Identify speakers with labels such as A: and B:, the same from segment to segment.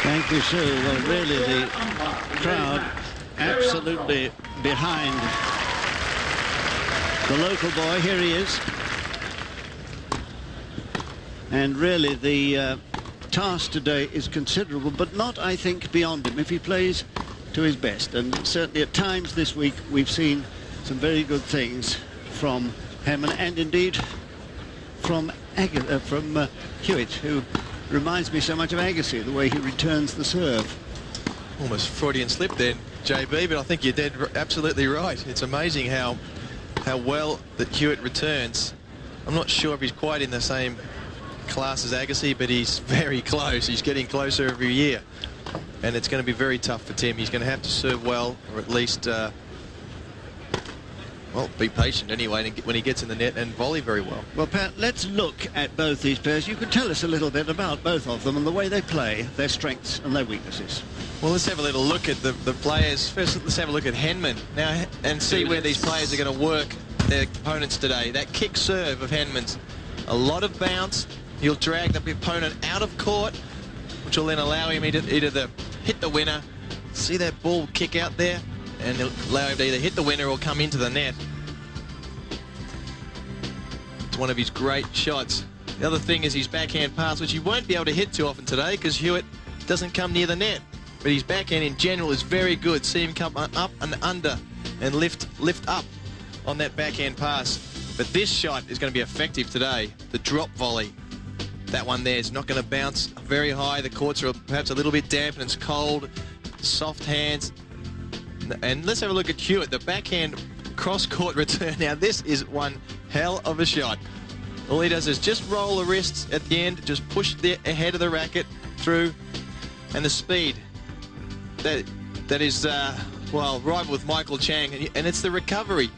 A: Thank you, Sue. Well, really, the crowd absolutely behind the local boy. Here he is. And really, the task today is considerable, but not, I think, beyond him if he plays to his best. And certainly at times this week, we've seen some very good things from Henman, and indeed from Hewitt, who reminds me so much of Agassi, the way he returns the serve.
B: Almost Freudian slip there, JB, but I think you're absolutely right. It's amazing how well that Hewitt returns. I'm not sure if he's quite in the same class as Agassi, but he's very close. He's getting closer every year, and it's going to be very tough for Tim. He's going to have to serve well, or at least well, be patient anyway when he gets in the net, and volley very well.
A: Well, Pat, let's look at both these pairs. You could tell us a little bit about both of them and the way they play, their strengths and their weaknesses.
B: Well, let's have a little look at the players. First, let's have a look at Henman now and see where these players are going to work their opponents today. That kick serve of Henman's, a lot of bounce. He'll drag the opponent out of court, which will then allow him either to hit the winner. See that ball kick out there? And it'll allow him to either hit the winner or come into the net. It's one of his great shots. The other thing is his backhand pass, which he won't be able to hit too often today because Hewitt doesn't come near the net. But his backhand in general is very good. See him come up and under and lift up on that backhand pass. But this shot is going to be effective today. The drop volley. That one there is not going to bounce very high. The courts are perhaps a little bit damp and it's cold. Soft hands. And let's have a look at Hewitt, the backhand cross-court return. Now, this is one hell of a shot. All he does is just roll the wrists at the end, just push the head of the racket through, and the speed. That is, well, rival with Michael Chang. And it's the recovery.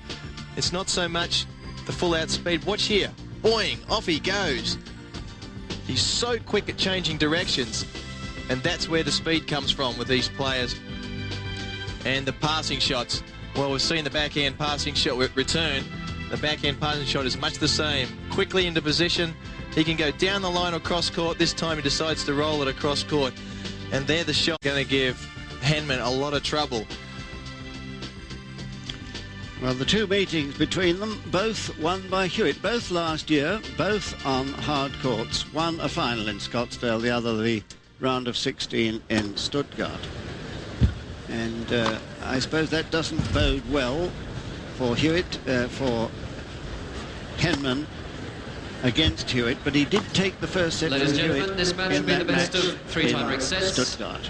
B: It's not so much the full-out speed. Watch here. Boing, off he goes. He's so quick at changing directions. And that's where the speed comes from with these players. And the passing shots, well, we've seen the backhand passing shot return. The backhand passing shot is much the same. Quickly into position. He can go down the line or cross court. This time he decides to roll it across court. And there the shot going to give Henman a lot of trouble.
A: Well, the two meetings between them, both won by Hewitt, both last year, both on hard courts. One a final in Scottsdale, the other the round of 16 in Stuttgart. And I suppose that doesn't bode well for Hewitt, for Henman against Hewitt, but he did take the first set.
C: Ladies and
A: from
C: gentlemen,
A: Hewitt
C: this match will be the best of three tiebreak sets.
A: Stuttgart.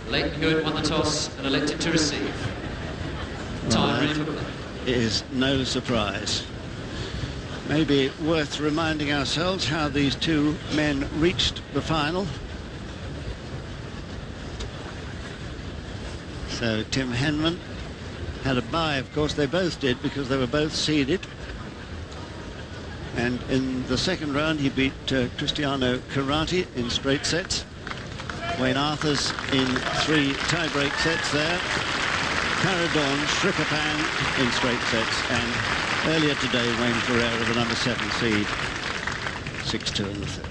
C: Leighton Hewitt won the toss and elected to receive. Time ready for play.
A: Is no surprise. Maybe worth reminding ourselves how these two men reached the final. So Tim Henman had a bye, of course they both did, because they were both seeded. And in the second round he beat Cristiano Karate in straight sets. Wayne Arthurs in 3 tie-break sets there. Caradon Shrikapan in straight sets. And earlier today Wayne Ferreira, the number 7 seed, 6-2 in the third.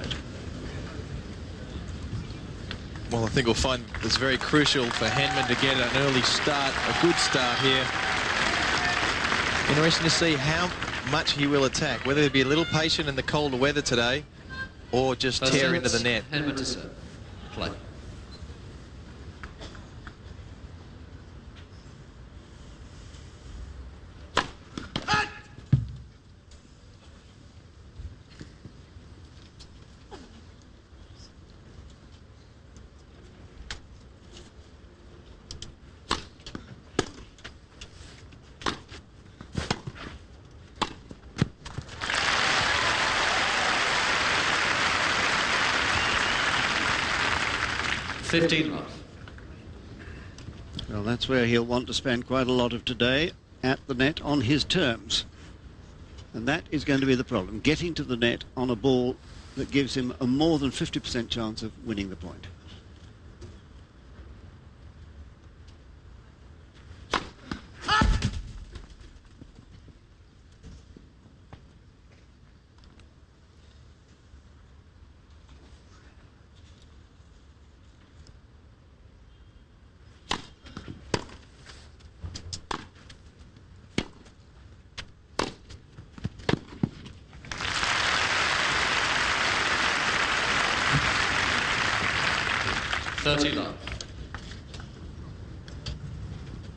B: Well, I think we'll find it's very crucial for Henman to get an early start, a good start here. Interesting to see how much he will attack, whether he'll be a little patient in the colder weather today or just tear into the net.
C: Henman to serve. Play.
A: Well, that's where he'll want to spend quite a lot of today, at the net on his terms. And that is going to be the problem, getting to the net on a ball that gives him a more than 50% chance of winning the point.
C: 30 love.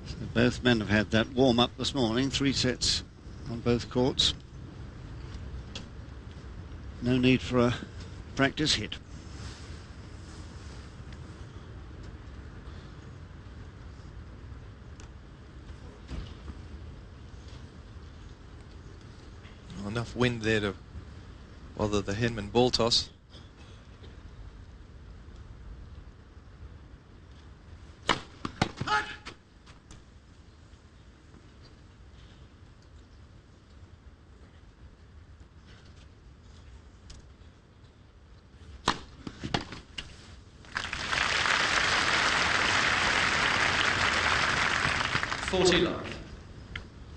A: So both men have had that warm-up this morning, 3 sets on both courts. No need for a practice hit.
B: Enough wind there to bother the Henman ball toss.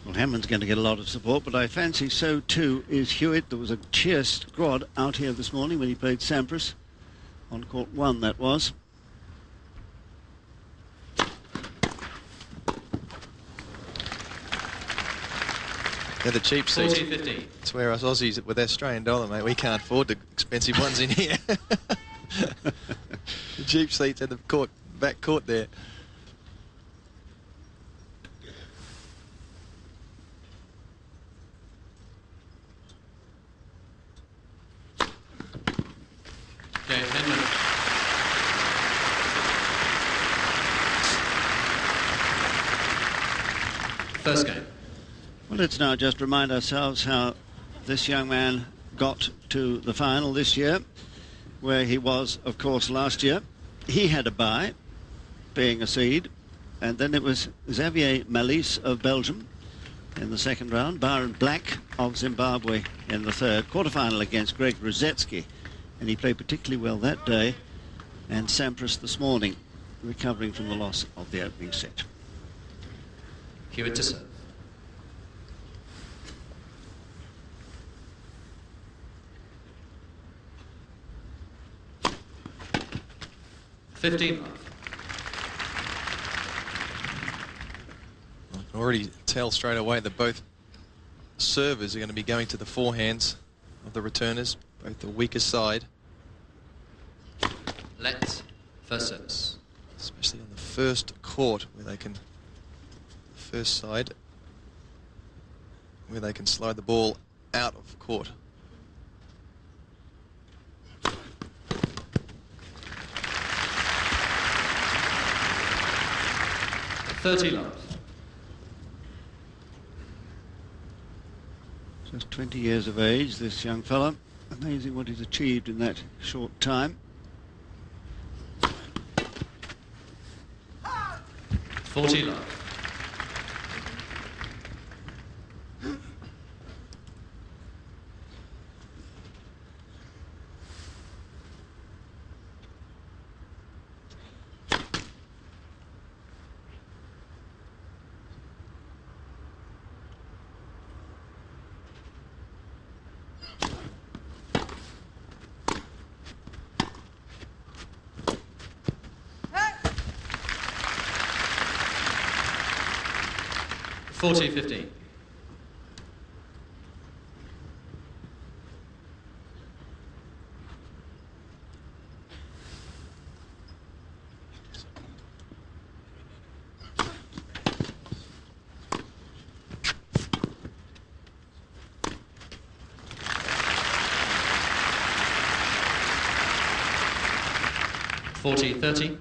A: Well, Henman's going to get a lot of support, but I fancy so too is Hewitt. There was a cheer squad out here this morning when he played Sampras. On court 1, that was.
B: They're the cheap seats.
C: 40-50.
B: It's where us Aussies with Australian dollar, mate, we can't afford the expensive ones in here. The cheap seats at the court, back court there.
C: Okay, Henman. First game.
A: Well, let's now just remind ourselves how this young man got to the final this year, where he was, of course, last year. He had a bye, being a seed, and then it was Xavier Malisse of Belgium in the second round, Byron Black of Zimbabwe in the third, quarterfinal against Greg Rosetsky, and he played particularly well that day, and Sampras this morning, recovering from the loss of the opening set.
C: Hewitt to serve. $15 love.
B: I can already tell straight away that both servers are going to be going to the forehands of the returners, both the weaker side.
C: Let first service.
B: Especially on the first court where they can, first side, where they can slide the ball out of court.
C: $30 love.
A: Just 20 years of age, this young fella. Amazing what he's achieved in that short time.
C: 40 love. $40-15. $40-30.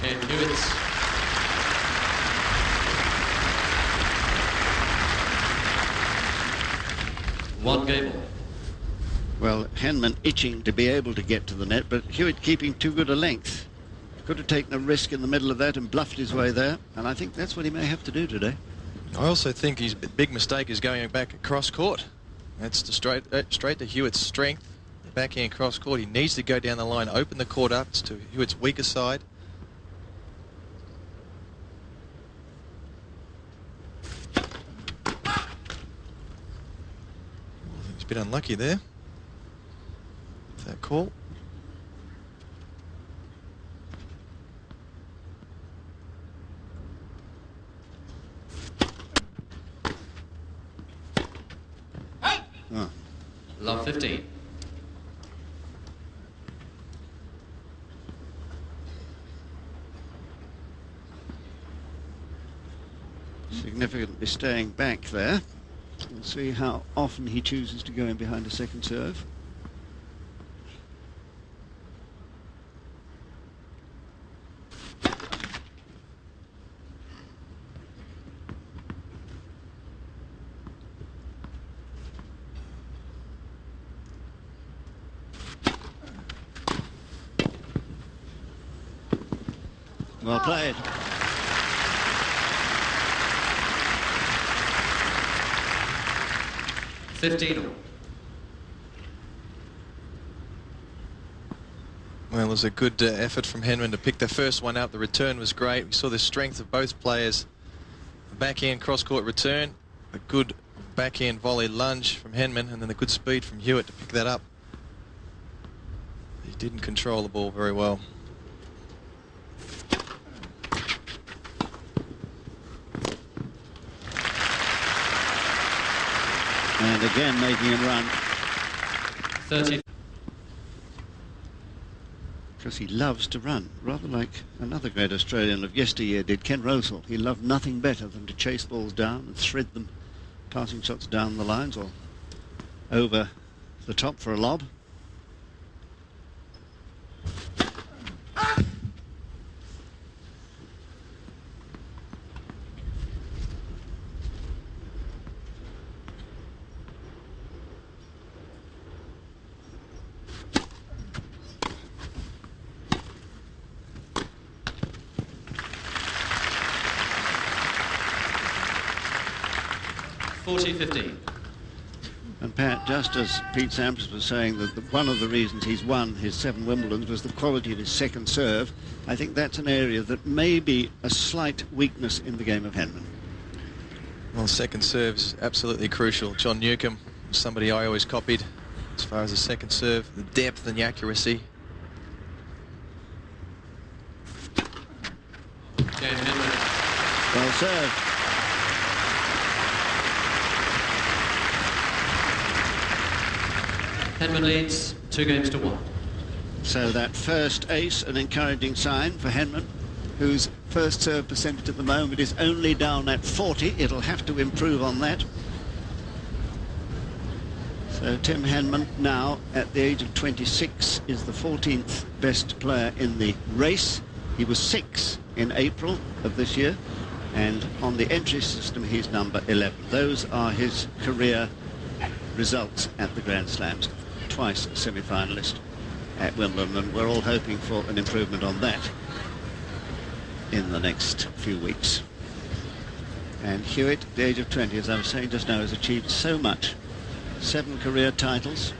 C: And Hewitt's. One game all.
A: Well, Henman itching to be able to get to the net, but Hewitt keeping too good a length. Could have taken a risk in the middle of that and bluffed his way there, and I think that's what he may have to do today.
B: I also think his big mistake is going back across court. That's the straight to Hewitt's strength. Backhand cross court. He needs to go down the line, open the court up. It's to Hewitt's weaker side. He's a bit unlucky there. That call.
A: Oh.
C: Love 15.
A: Significantly staying back there. We'll see how often he chooses to go in behind a second serve. Well played.
B: Well, it was a good effort from Henman to pick the first one up. The return was great. We saw the strength of both players. The backhand cross-court return, a good backhand volley lunge from Henman, and then the good speed from Hewitt to pick that up. He didn't control the ball very well.
A: And again making him run.
C: 30.
A: Because he loves to run, rather like another great Australian of yesteryear did, Ken Rosal. He loved nothing better than to chase balls down and thread them, passing shots down the lines or over the top for a lob. And Pat, just as Pete Sampras was saying that one of the reasons he's won his 7 Wimbledons was the quality of his second serve, I think that's an area that may be a slight weakness in the game of Henman.
B: Well, second serve's absolutely crucial. John Newcombe was somebody I always copied as far as the second serve, the depth and the accuracy.
A: Well served.
C: Henman leads 2-1.
A: So that first ace, an encouraging sign for Henman, whose first serve percentage at the moment is only down at 40. It'll have to improve on that. So Tim Henman now at the age of 26 is the 14th best player in the race. He was 6 in April of this year, and on the entry system he's number 11. Those are his career results at the Grand Slams. Twice a semi-finalist at Wimbledon, and we're all hoping for an improvement on that in the next few weeks. And Hewitt, at the age of 20, as I was saying just now, has achieved so much. 7 career titles,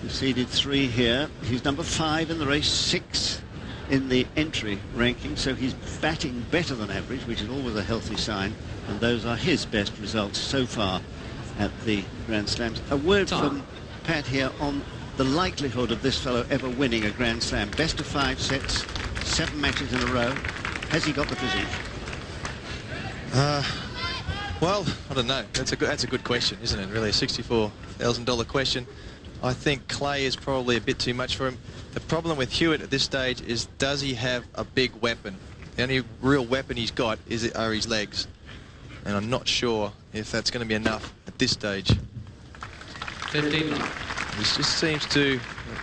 A: conceded 3 here. He's number 5 in the race, 6 in the entry ranking, so he's batting better than average, which is always a healthy sign, and those are his best results so far at the Grand Slams. A word from Pat here on the likelihood of this fellow ever winning a Grand Slam. Best of 5 sets, 7 matches in a row. Has he got the physique?
B: Well, I don't know. That's a good question, isn't it? Really, a $64,000 question. I think clay is probably a bit too much for him. The problem with Hewitt at this stage is, does he have a big weapon? The only real weapon he's got are his legs, and I'm not sure if that's going to be enough at this stage.
C: 15.
B: He just seems to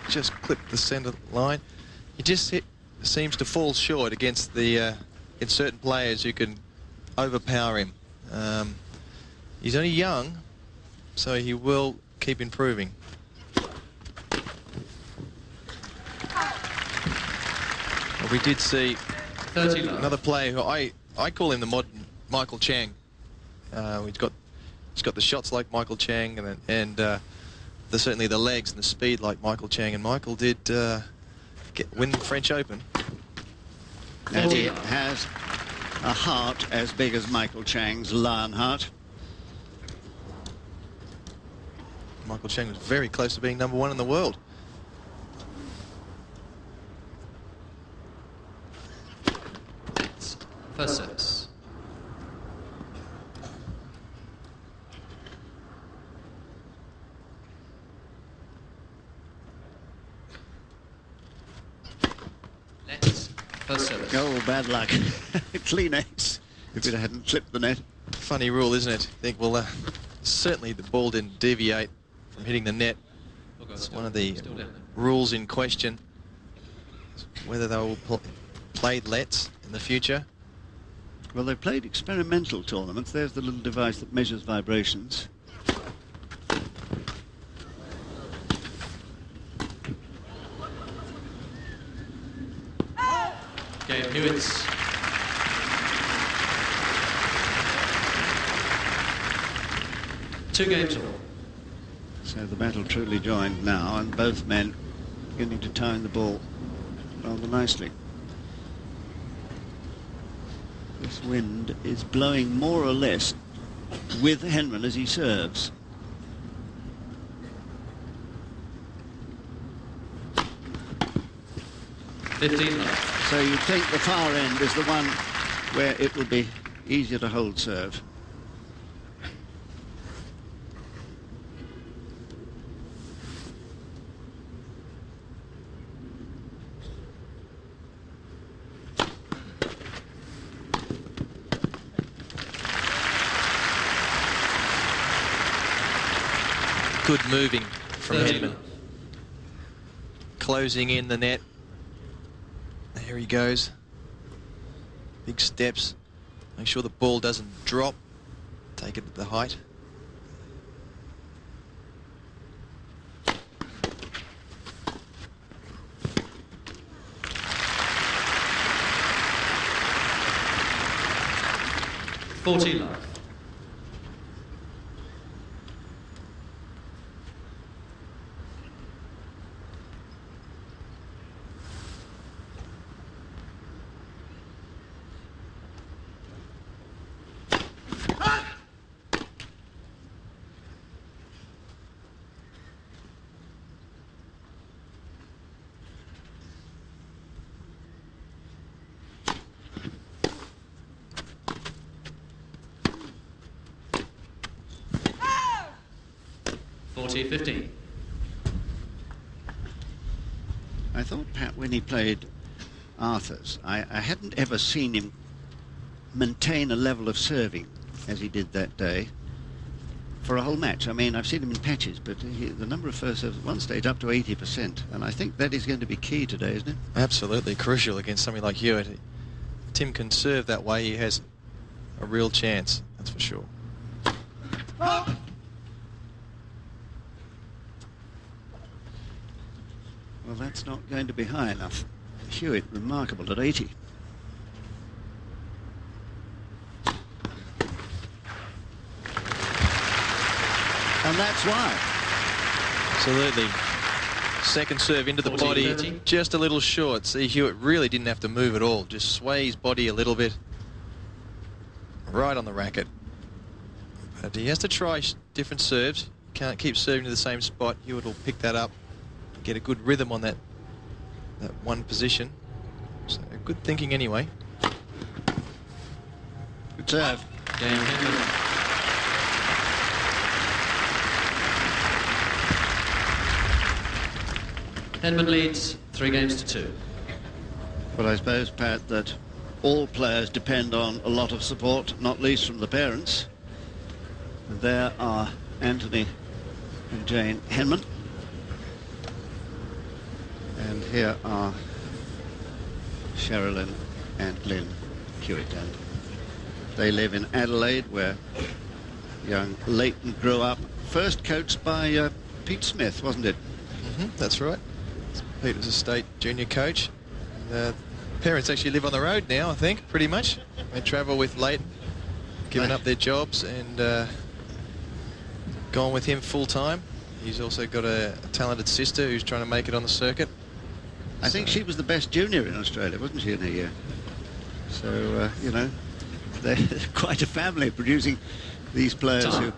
B: just clip the centre line. He just seems to fall short against the certain players who can overpower him. He's only young, so he will keep improving. Well, we did see another player who I call him the modern Michael Chang. He's got the shots like Michael Chang, and certainly the legs and the speed like Michael Chang. And Michael did win the French Open.
A: And he has a heart as big as Michael Chang's lion heart.
B: Michael Chang was very close to being #1 in the world.
C: First service. Let's. First service.
A: Oh, bad luck. Clean ace if it hadn't clipped the net.
B: Funny rule, isn't it? I think, well, certainly the ball didn't deviate from hitting the net. It's one of the rules in question. Whether they will play lets in the future.
A: Well, they've played experimental tournaments. There's the little device that measures vibrations.
C: Game Hewitt's. Two games all.
A: So the battle truly joined now, and both men beginning to time the ball rather nicely. This wind is blowing more or less with Henman as he serves.
C: So
A: you'd think the far end is the one where it will be easier to hold serve.
B: Good moving from Henman. Closing in the net. There he goes. Big steps. Make sure the ball doesn't drop. Take it at the height.
C: $40. $40-15.
A: I thought, Pat, when he played Arthur's, I hadn't ever seen him maintain a level of serving as he did that day for a whole match. I mean, I've seen him in patches, but the number of first serves at one stage up to 80%, and I think that is going to be key today, isn't it?
B: Absolutely crucial against somebody like Hewitt. Tim can serve that way. He has a real chance, that's for sure.
A: Well, that's not going to be high enough. Hewitt, remarkable at 80. And that's why.
B: Absolutely. Second serve into the
C: 40,
B: body,
C: 30.
B: just a little short. See, Hewitt really didn't have to move at all. Just sway his body a little bit. Right on the racket. But he has to try different serves. Can't keep serving to the same spot. Hewitt will pick that up. Get a good rhythm on that one position. So good thinking anyway.
A: Good serve.
C: Game Henman. Henman leads 3-2.
A: But I suppose, Pat, that all players depend on a lot of support, not least from the parents. And there are Anthony and Jane Henman. And here are Sherilyn and Lynn Hewitt. And they live in Adelaide, where young Leighton grew up. First coached by Pete Smith, wasn't it?
B: That's right. Pete was a state junior coach. Parents actually live on the road now, I think, pretty much. They travel with Leighton given up their jobs and gone with him full time. He's also got a talented sister who's trying to make it on the circuit.
A: I think she was the best junior in Australia, wasn't she, in her year? So, you know, they're quite a family producing these players who...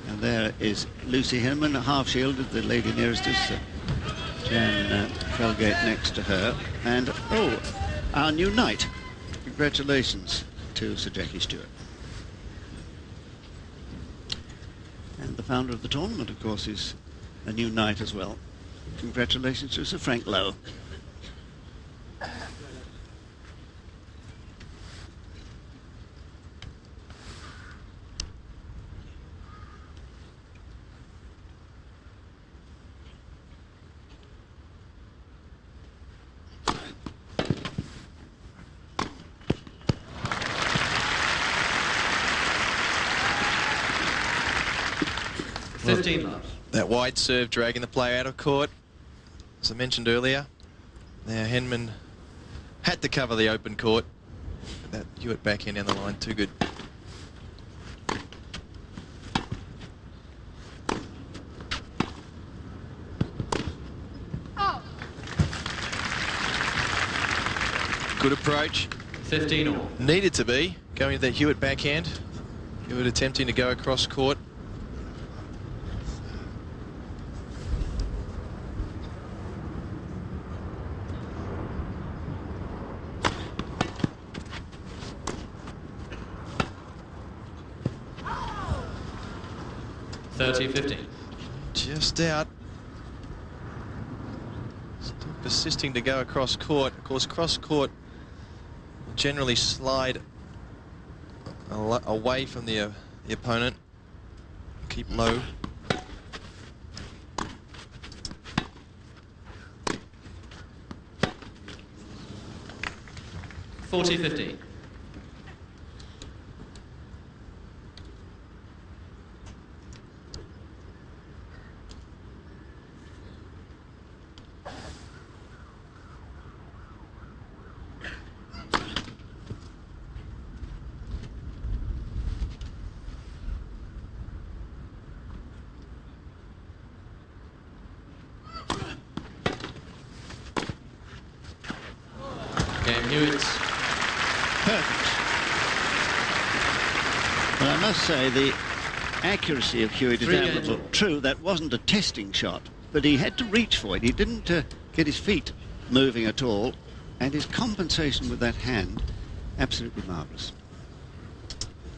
A: And there is Lucy Henman, half-shielded, the lady nearest us, Jan Felgate next to her. And, oh, our new knight. Congratulations to Sir Jackie Stewart. And the founder of the tournament, of course, is a new knight as well. Congratulations to Sir Frank Lowe.
B: That wide serve dragging the player out of court, as I mentioned earlier. Now Henman had to cover the open court. That Hewitt backhand down the line, too good. Good approach.
C: 15 all.
B: Needed to be going to that Hewitt backhand. Hewitt attempting to go across court. Just out. Still persisting to go across court. Of course, cross court will generally slide away from the opponent. Keep low.
C: $40-15. Hewitt.
A: Perfect. Well, I must say the accuracy of Hewitt is admirable. True, that wasn't a testing shot, but he had to reach for it. He didn't get his feet moving at all, and his compensation with that hand, absolutely marvellous.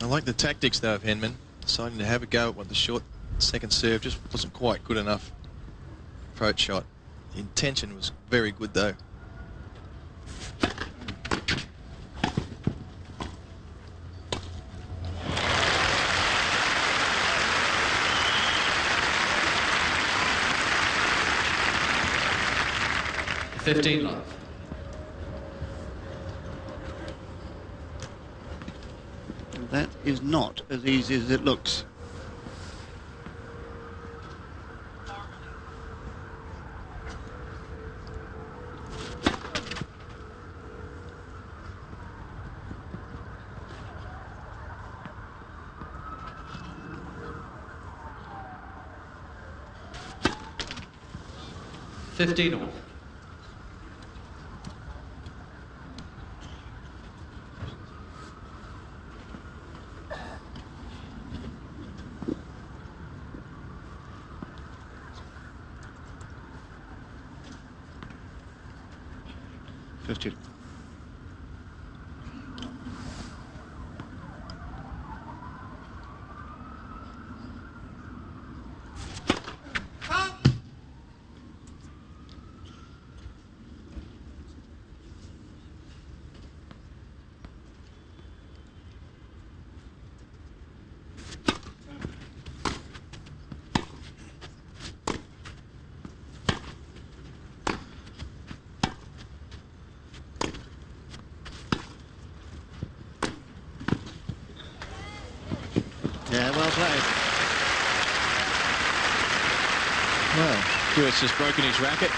B: I like the tactics, though, of Henman. Deciding to have a go at what the short second serve just wasn't quite good enough. Approach shot. The intention was very good, though.
C: $15
A: That is not as easy as it looks.
C: $15
A: 50. Yeah, well played.
B: Well, Hewitt's just broken his racket.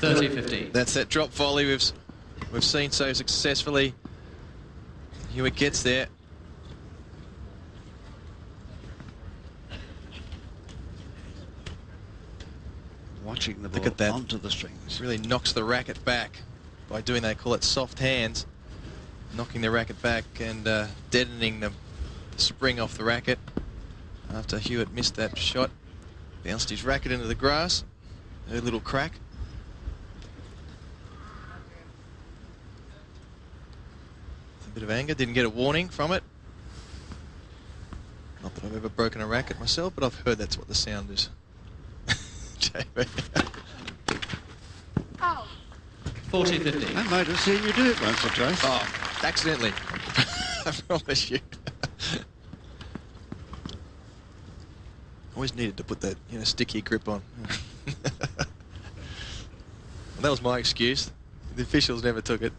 C: 30-15.
B: That's that drop volley we've seen so successfully Hewitt gets there.
A: Watching the
B: Look
A: ball
B: at that.
A: onto the strings.
B: Really knocks the racket back by doing, they call it soft hands. Knocking the racket back and deadening the spring off the racket. After Hewitt missed that shot, bounced his racket into the grass. A little crack. A bit of anger, didn't get a warning from it. Not that I've ever broken a racket myself, but I've heard that's what the sound is. JB.
C: 40-15.
A: I might have seen you do it once or twice.
B: Oh, accidentally. I promise you. Always needed to put that, sticky grip on. Well, that was my excuse. The officials never took it.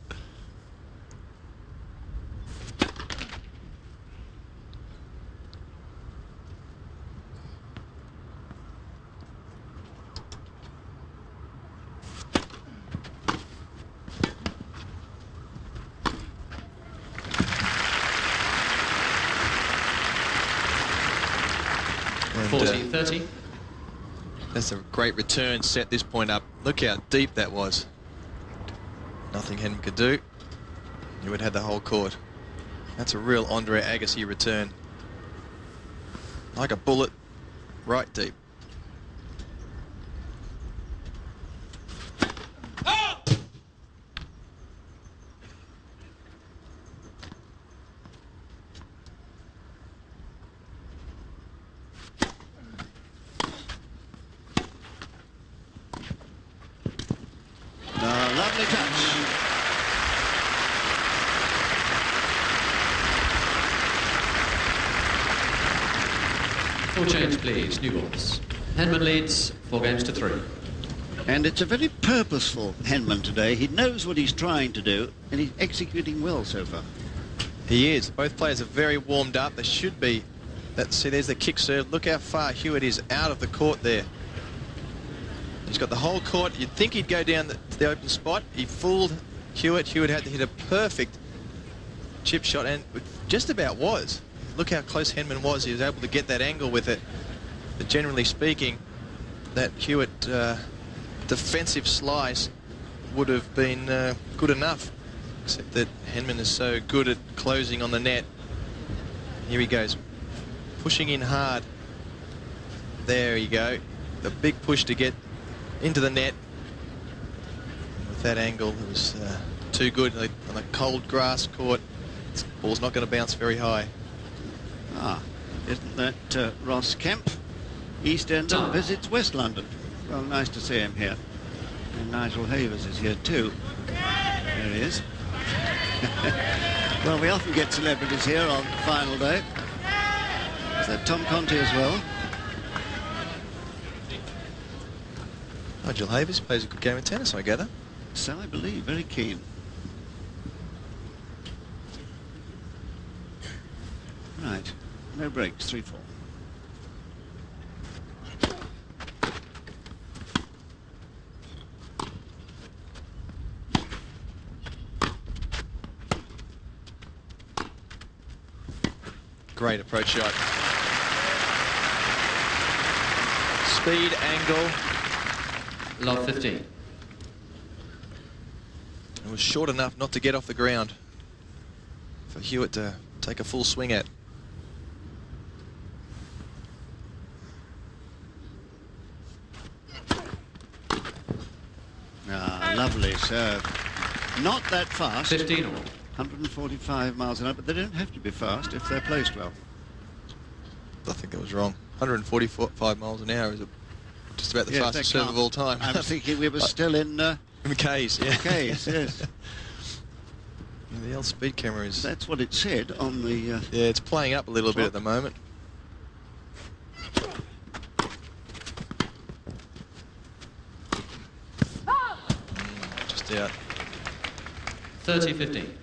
B: And,
C: 40-30.
B: that's a great return, set this point up. Look how deep that was. Nothing Henman could do. You would have the whole court. That's a real Andre Agassi return. Like a bullet, right deep.
A: Lovely touch.
C: Full change, please. New balls. Henman leads 4-3.
A: And it's a very purposeful Henman today. He knows what he's trying to do, and he's executing well so far.
B: He is. Both players are very warmed up. They should be. See, there's the kick serve. Look how far Hewitt is out of the court there. He's got the whole court. You'd think he'd go down to the open spot. He fooled Hewitt. Hewitt had to hit a perfect chip shot, and it just about was. Look how close Henman was. He was able to get that angle with it. But generally speaking, that Hewitt defensive slice would have been good enough, except that Henman is so good at closing on the net. Here he goes, pushing in hard. There you go. The big push to get into the net. And with that angle, it was too good on a cold grass court. This ball's not going to bounce very high.
A: Ah, isn't that Ross Kemp? East End visits West London. Well, nice to see him here. And Nigel Havers is here too. There he is. Well, we often get celebrities here on final day. Is that Tom Conti as well?
B: Nigel Havers plays a good game of tennis, I gather.
A: So I believe, very keen. Right, no breaks, 3-4.
B: Great approach shot. Speed, angle.
C: Love 15.
B: It was short enough not to get off the ground for Hewitt to take a full swing at.
A: Ah, lovely serve. Not that fast.
C: 15 all.
A: 145 miles an hour, but they don't have to be fast if they're placed well.
B: I think that was wrong. 145 miles an hour is just about the fastest serve of all time.
A: I was thinking we were still in
B: McKay's, yeah.
A: McKay's, yes.
B: The old speed camera is...
A: That's what it said on the...
B: yeah, it's playing up a little bit at the moment. Just out.
C: 30-15.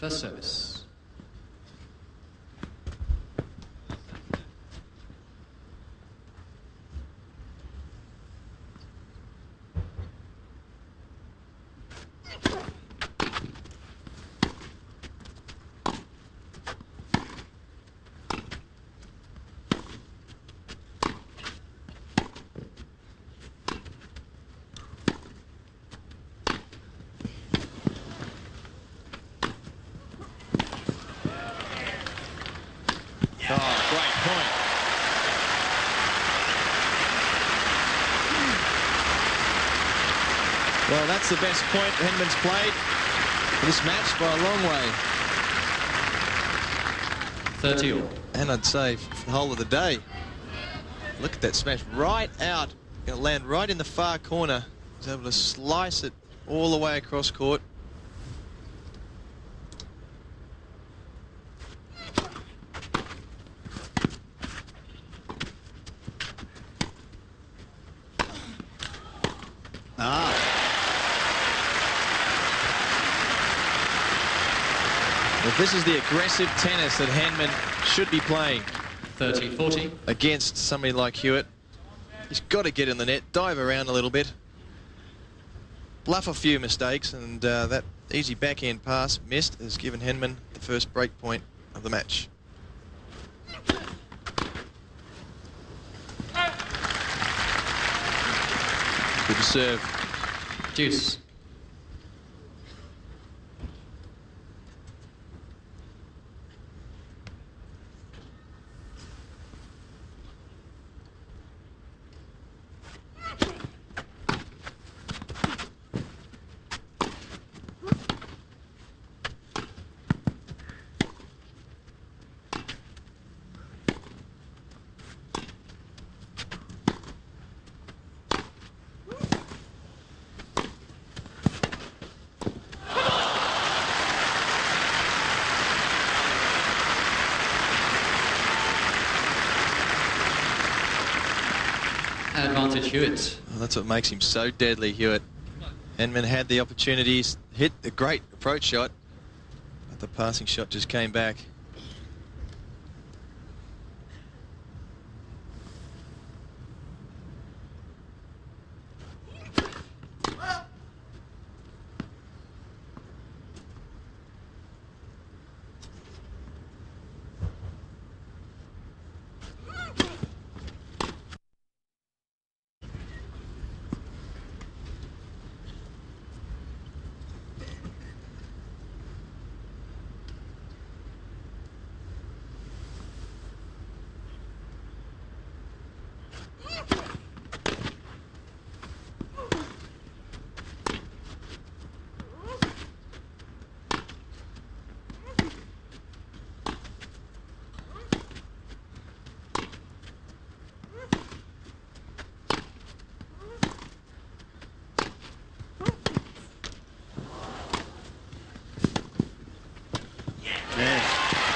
C: First service.
B: Oh, great point. Well, that's the best point Henman's played for this match by a long way.
C: 30 all.
B: And I'd say for the whole of the day. Look at that smash right out. Going to land right in the far corner. He's able to slice it all the way across court. Well, this is the aggressive tennis that Henman should be playing
C: 30-40.
B: against somebody like Hewitt. He's got to get in the net, dive around a little bit, bluff a few mistakes, and that easy backhand pass missed has given Henman the first break point of the match. Good serve.
C: Deuce. Advantage Hewitt.
B: Well, that's what makes him so deadly, Hewitt. Henman had the opportunities, hit a great approach shot, but the passing shot just came back.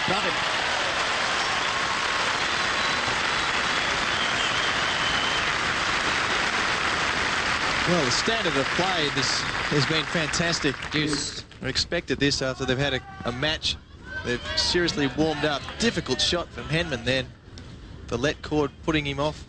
A: Got him.
B: Well, the standard of play this has been fantastic.
C: Deuce.
B: We expected this after they've had a match. They've seriously warmed up. Difficult shot from Henman then. The let cord putting him off.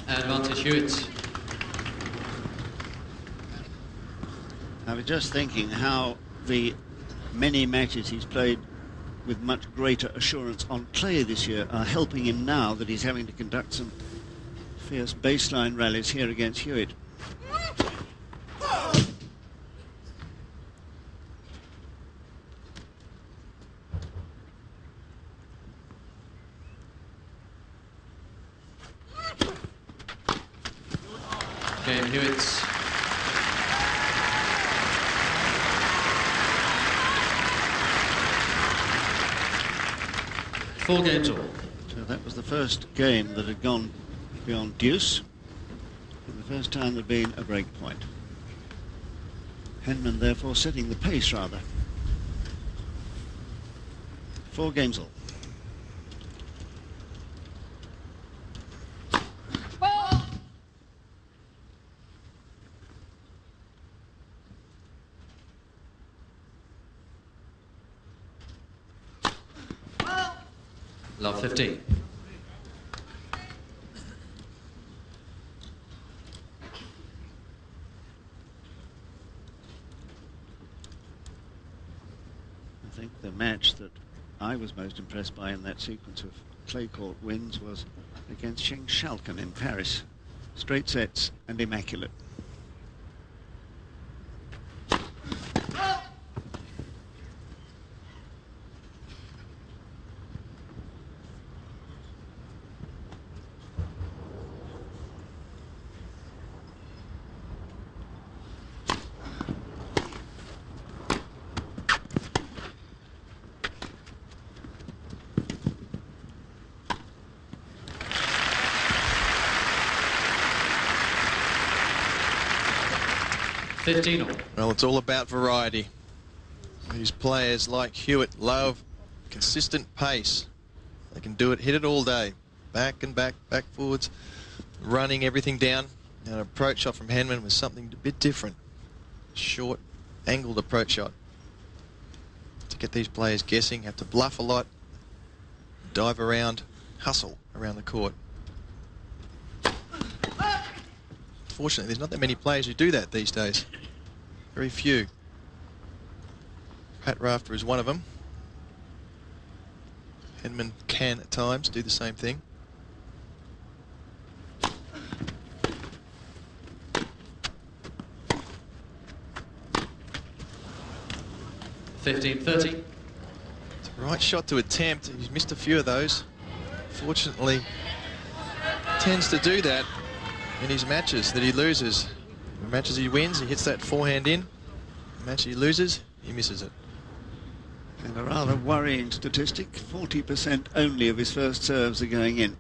C: Advantage Hewitt.
A: I was just thinking how the many matches he's played with much greater assurance on clay this year are helping him now that he's having to conduct some fierce baseline rallies here against Hewitt.
C: Game Hewitt. Full games all.
A: So That was the first game that had gone beyond deuce, and the first time there'd been a break point. Henman therefore setting the pace rather. 4 games all.
C: Love 15.
A: I think the match that I was most impressed by in that sequence of clay court wins was against Sheng Shalkin in Paris. Straight sets and immaculate.
B: Well, it's all about variety. These players like Hewitt love consistent pace. They can do it, hit it all day. Back and back, back forwards, running everything down. An approach shot from Henman was something a bit different. Short, angled approach shot. To get these players guessing, have to bluff a lot, dive around, hustle around the court. Fortunately, there's not that many players who do that these days. Very few. Pat Rafter is one of them. Henman can at times do the same thing.
C: $15.30.
B: It's the right shot to attempt. He's missed a few of those. Fortunately, tends to do that in his matches that he loses. The matches he wins, he hits that forehand in. The match he loses, he misses it.
A: And a rather worrying statistic, 40% only of his first serves are going in.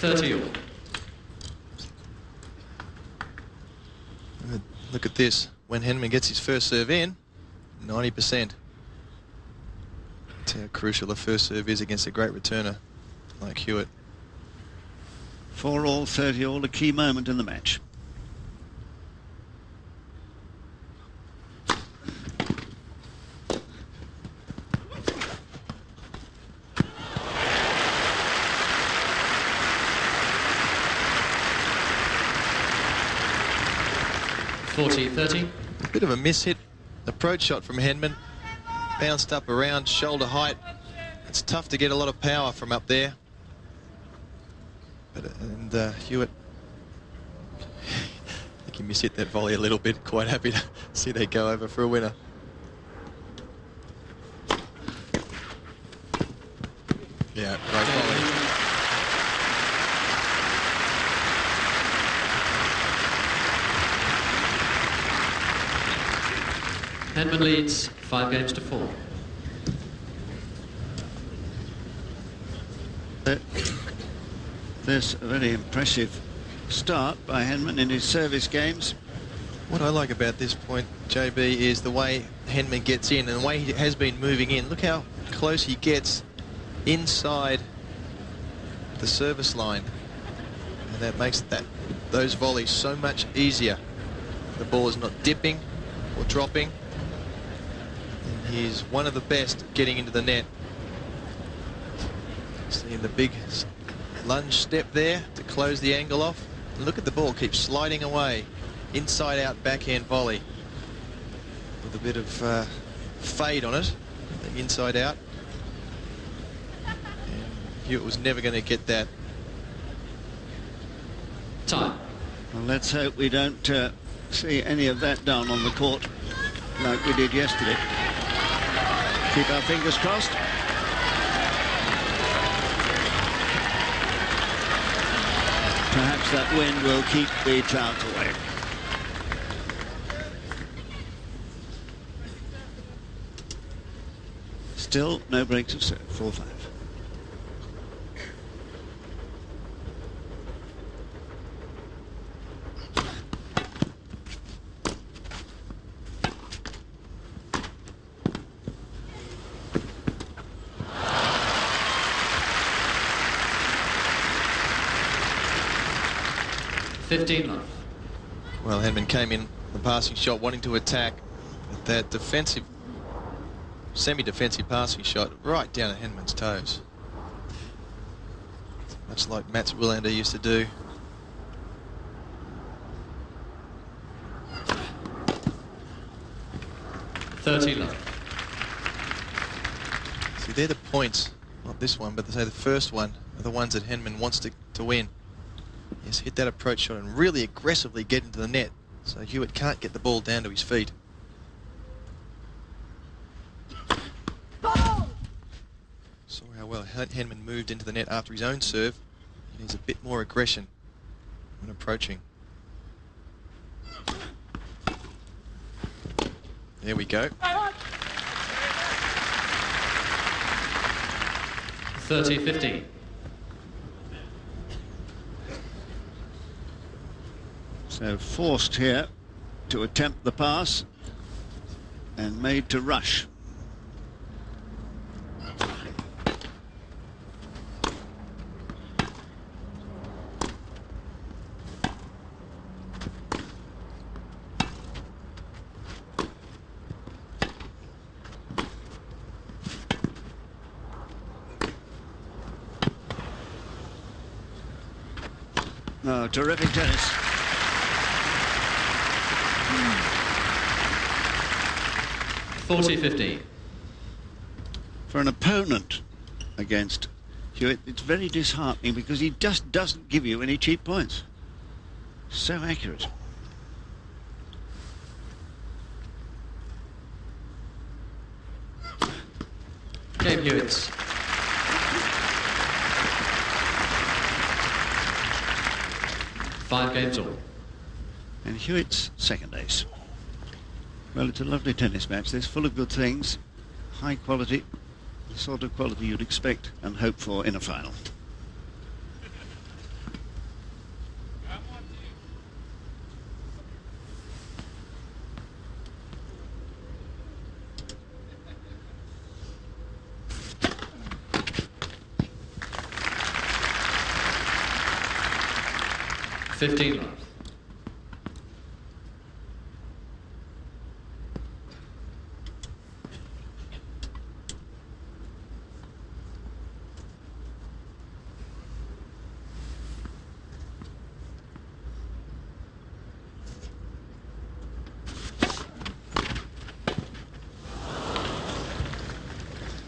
C: $30.
B: Look at this. When Henman gets his first serve in, 90%. That's how crucial a first serve is against a great returner like Hewitt.
A: 4 all, 30 all, a key moment in the match.
C: $40.30.
B: Bit of a mishit approach shot from Henman. Bounced up around shoulder height. It's tough to get a lot of power from up there. And Hewitt, I think he mishit that volley a little bit. Quite happy to see they go over for a winner. Yeah, great volley.
C: Henman leads 5 games to 4.
A: There's a very impressive start by Henman in his service games.
B: What I like about this point, JB, is the way Henman gets in and the way he has been moving in. Look how close he gets inside the service line. And that makes those volleys so much easier. The ball is not dipping or dropping. And he's one of the best getting into the net. Seeing the big lunge step there to close the angle off. And look at the ball, keeps sliding away. Inside out backhand volley with a bit of fade on it, inside out. And Hewitt was never going to get that.
C: Time.
A: Well, let's hope we don't see any of that down on the court like we did yesterday. Keep our fingers crossed. Perhaps that wind will keep the clouds away. Still no breaks of serve, 4-5.
B: Well, Henman came in the passing shot wanting to attack, but that defensive, semi-defensive passing shot right down at Henman's toes. Much like Mats Wilander used to do. See, they're the points, not this one, but they say the first one are the ones that Henman wants to win. Yes, hit that approach shot and really aggressively get into the net, so Hewitt can't get the ball down to his feet. Saw how well Henman moved into the net after his own serve. He needs a bit more aggression when approaching. There we go.
C: 30-15.
A: So forced here to attempt the pass and made to rush. Oh, terrific tennis. For an opponent against Hewitt, it's very disheartening because he just doesn't give you any cheap points. So accurate.
C: Game Hewitt's. Five games all.
A: And Hewitt's second ace. Well, it's a lovely tennis match. There's full of good things, high quality, the sort of quality you'd expect and hope for in a final.
C: Love.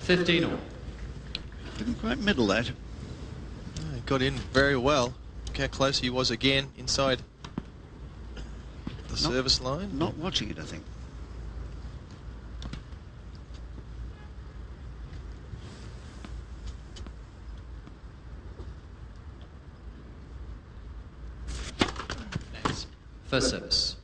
C: 15 all.
A: Didn't quite middle that.
B: He got in very well. Look how close he was again inside the service line.
A: Not watching it, I think.
C: First service.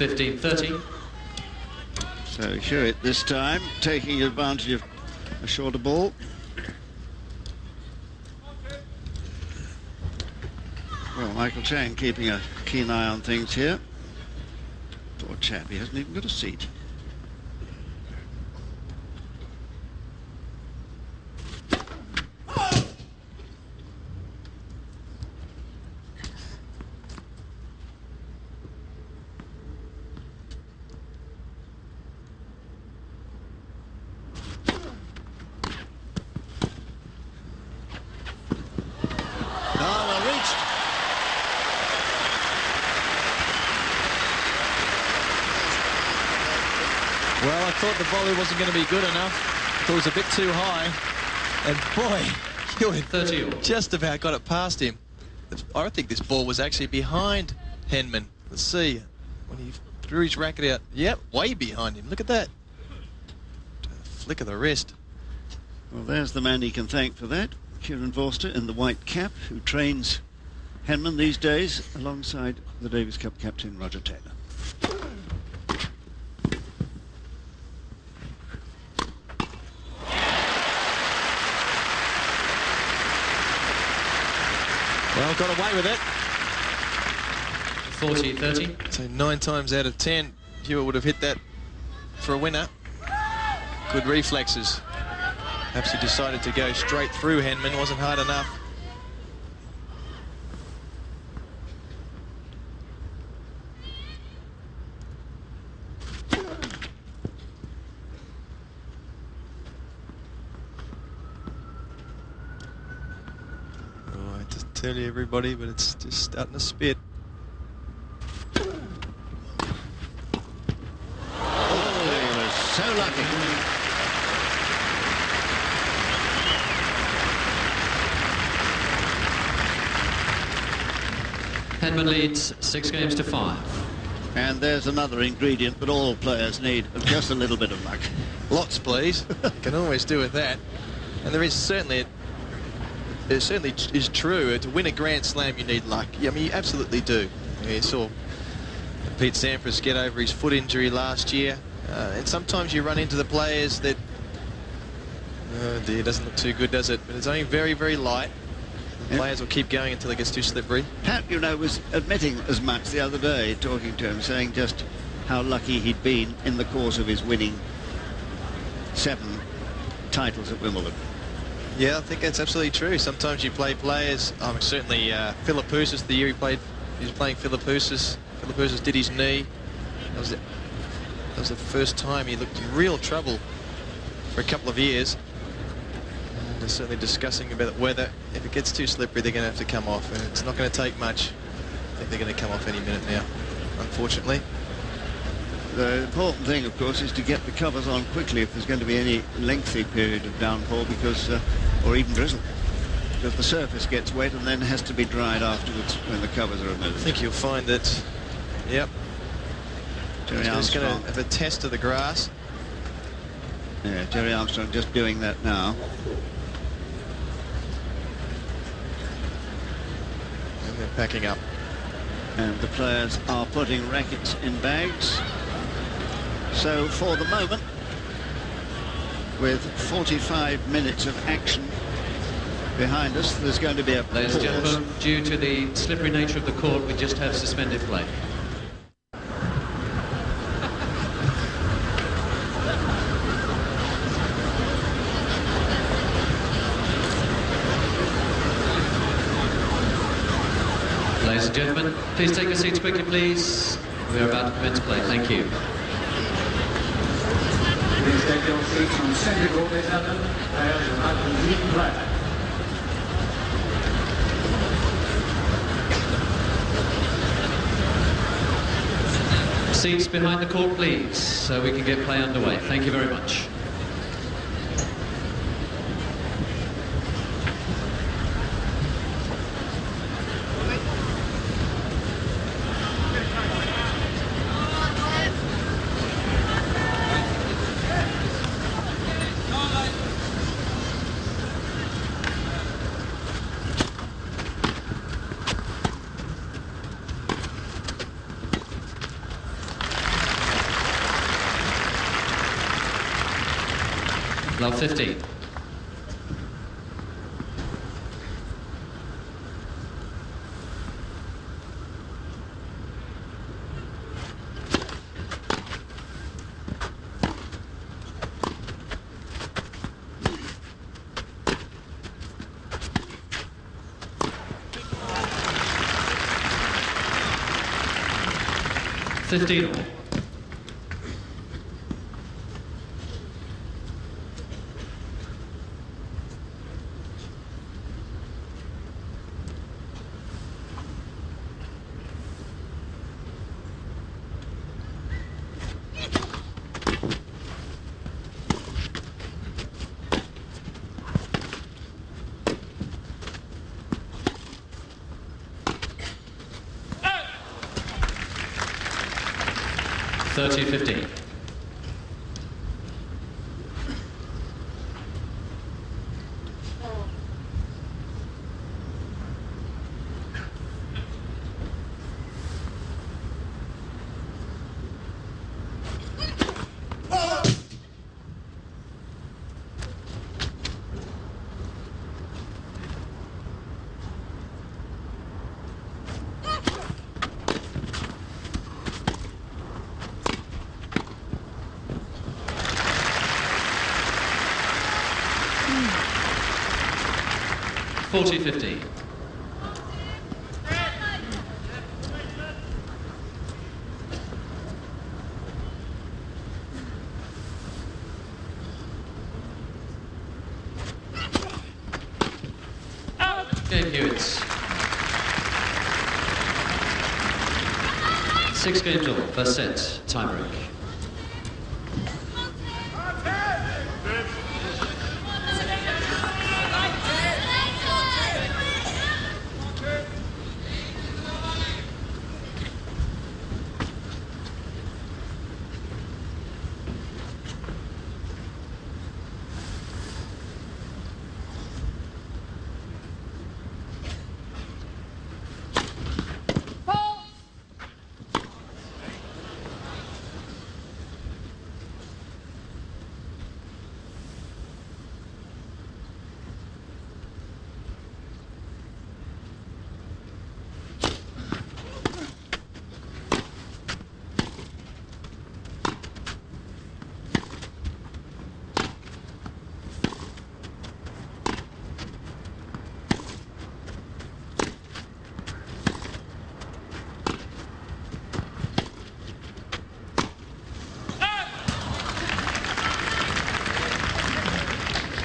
C: $15-30.
A: So Hewitt this time taking advantage of a shorter ball. Well, Michael Chang keeping a keen eye on things here. Thought chap. He hasn't even got a seat.
B: Well, I thought the volley wasn't going to be good enough. I thought it was a bit too high. And boy, Hewitt
C: 30.
B: just about got it past him. I think this ball was actually behind Henman. Let's see. When he threw his racket out. Yep, way behind him. Look at that. Flick of the wrist.
A: Well, there's the man he can thank for that. Kieran Forster in the white cap, who trains Henman these days alongside the Davis Cup captain Roger Taylor.
B: Well, got away with it.
C: 40-30.
B: So 9 times out of 10, Hewitt would have hit that for a winner. Good reflexes. Perhaps he decided to go straight through Henman. Wasn't hard enough. Oh, I hate to tell you, everybody, but it's just starting to spit.
A: So lucky.
C: Henman leads 6 games to 5.
A: And there's another ingredient that all players need, just a little bit of luck.
B: Lots, please. You can always do with that. And there is certainly, it certainly is true. To win a Grand Slam, you need luck. I mean, you absolutely do. You saw Pete Sampras get over his foot injury last year. And sometimes you run into the players that, oh dear, doesn't look too good, does it? But it's only very, very light. The players will keep going until it gets too slippery.
A: Pat, you know, was admitting as much the other day, talking to him, saying just how lucky he'd been in the course of his winning 7 titles at Wimbledon.
B: Yeah, I think that's absolutely true. Sometimes you play players, certainly Philippoussis, the year he was playing Philippoussis. Philippoussis did his knee. That was the first time he looked in real trouble for a couple of years. And they're certainly discussing about whether, if it gets too slippery, they're going to have to come off. And it's not going to take much. I think they're going to come off any minute now, unfortunately.
A: The important thing, of course, is to get the covers on quickly if there's going to be any lengthy period of downpour, because, or even drizzle, because the surface gets wet and then has to be dried afterwards when the covers are removed.
B: I think you'll find that, yep.
A: Jerry
B: Just going
A: Armstrong.
B: to have a test of the grass.
A: Yeah, Jerry Armstrong just doing that now.
B: And they're packing up.
A: And the players are putting rackets in bags. So for the moment, with 45 minutes of action behind us, there's going to be a
C: Ladies and
A: pause.
C: gentlemen, due to the slippery nature of the court, we just have suspended play. Ladies and gentlemen, please take your seats quickly, please. We are about to commence play. Thank you.
D: Please take your seats on centre court, ladies and gentlemen. Players are about to lead play.
C: Seats behind the court, please, so we can get play underway. Thank you very much. Love 15. 15 all. $30-15. $40-15. Game Hewitt. 6 games all. First set. Time break.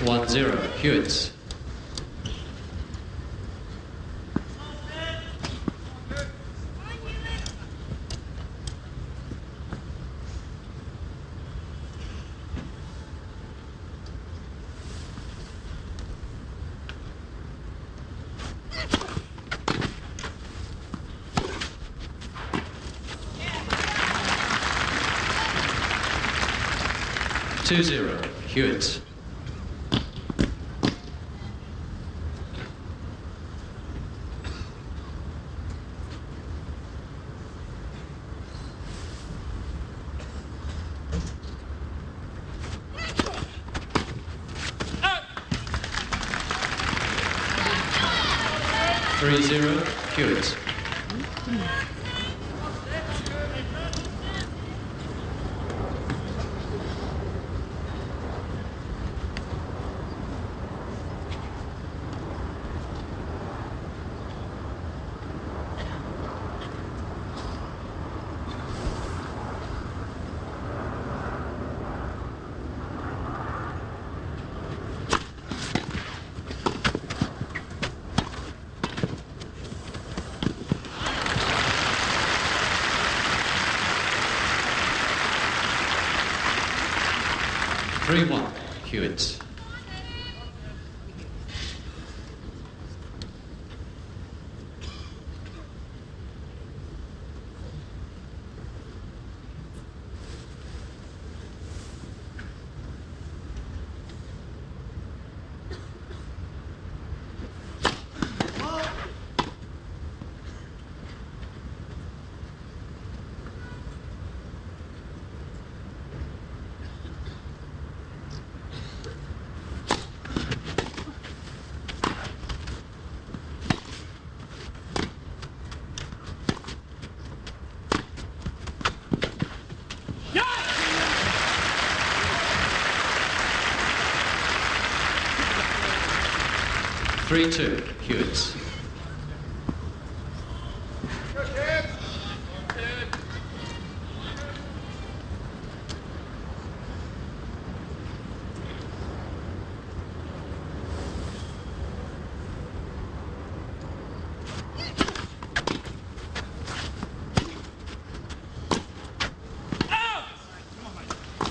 C: $1-0. Hewitt. $2-0. Hewitt. $3-0. Hewitt. $3-1. Hewitt. $3-2. Hewitt.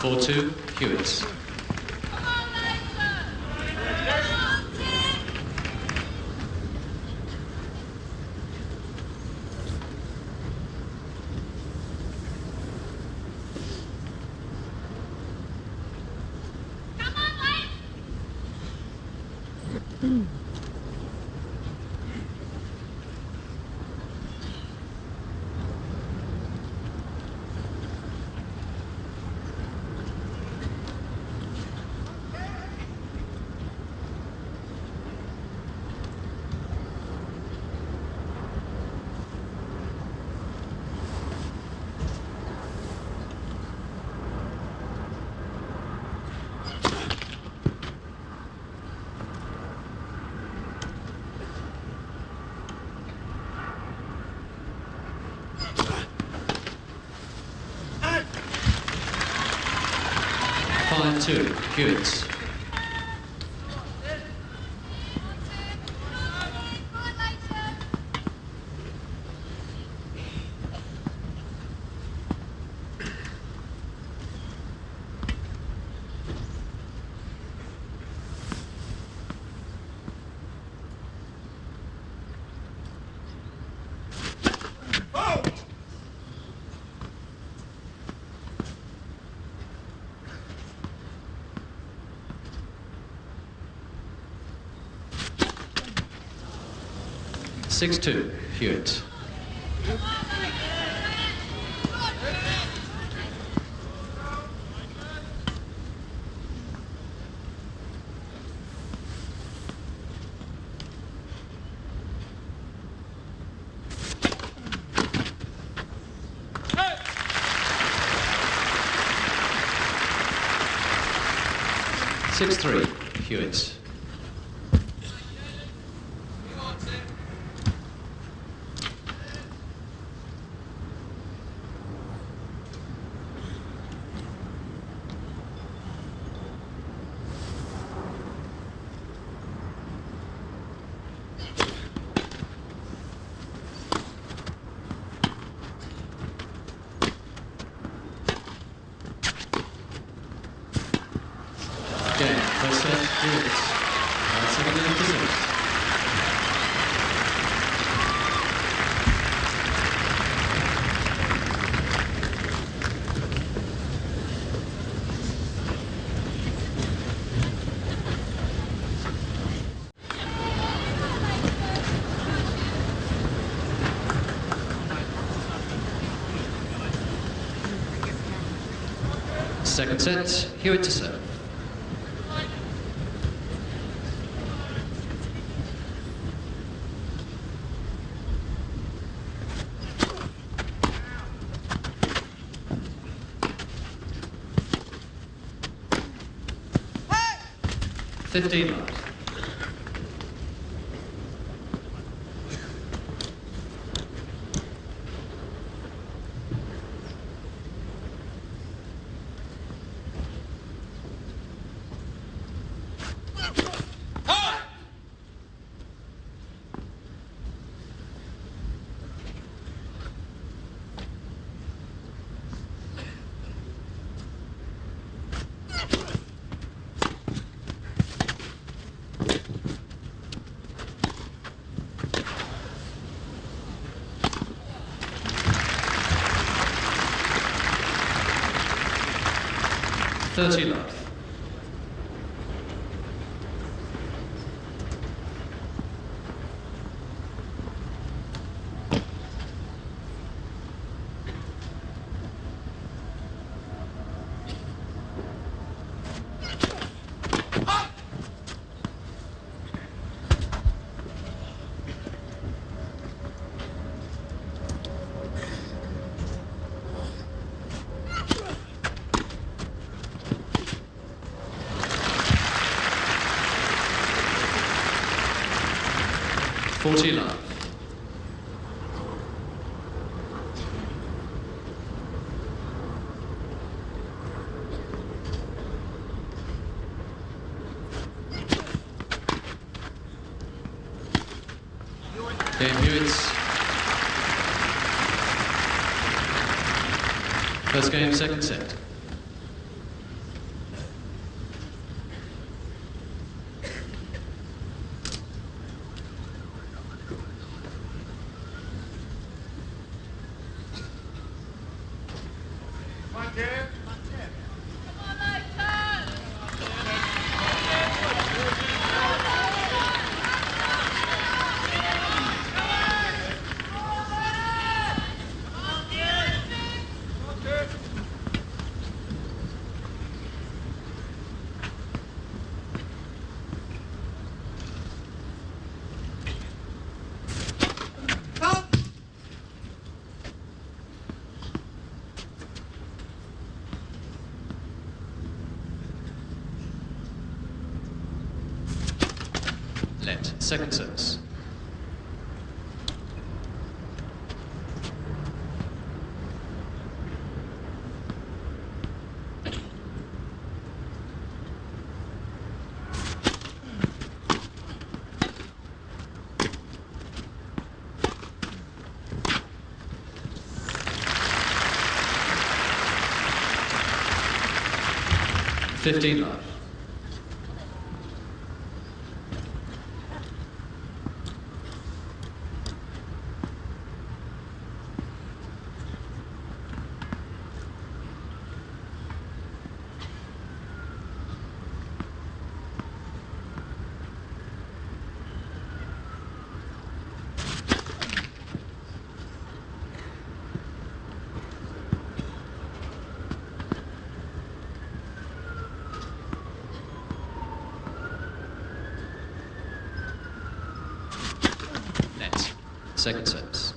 C: 4-2, Hewitt. Two, Hewitt. Six two, Hewitt. Six three, Hewitt. Game, first set, Hewitt. Second and position. Second set, Hewitt to serve. Hey! 15 left. Thirty left. Forty left. Game Hewitt's first game, second set. Net. Second service. $15 love. Net. Second service.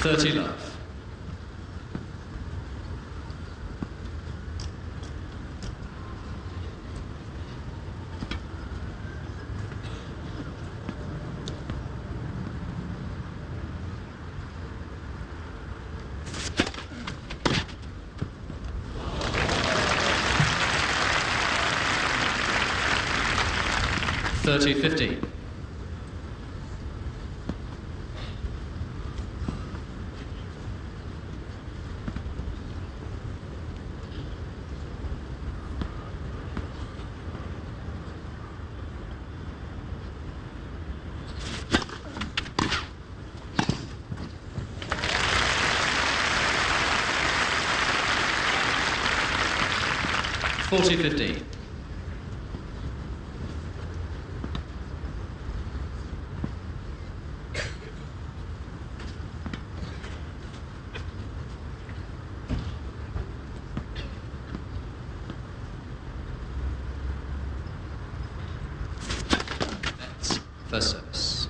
C: $30 love. $30-15. $40-15. That's first service.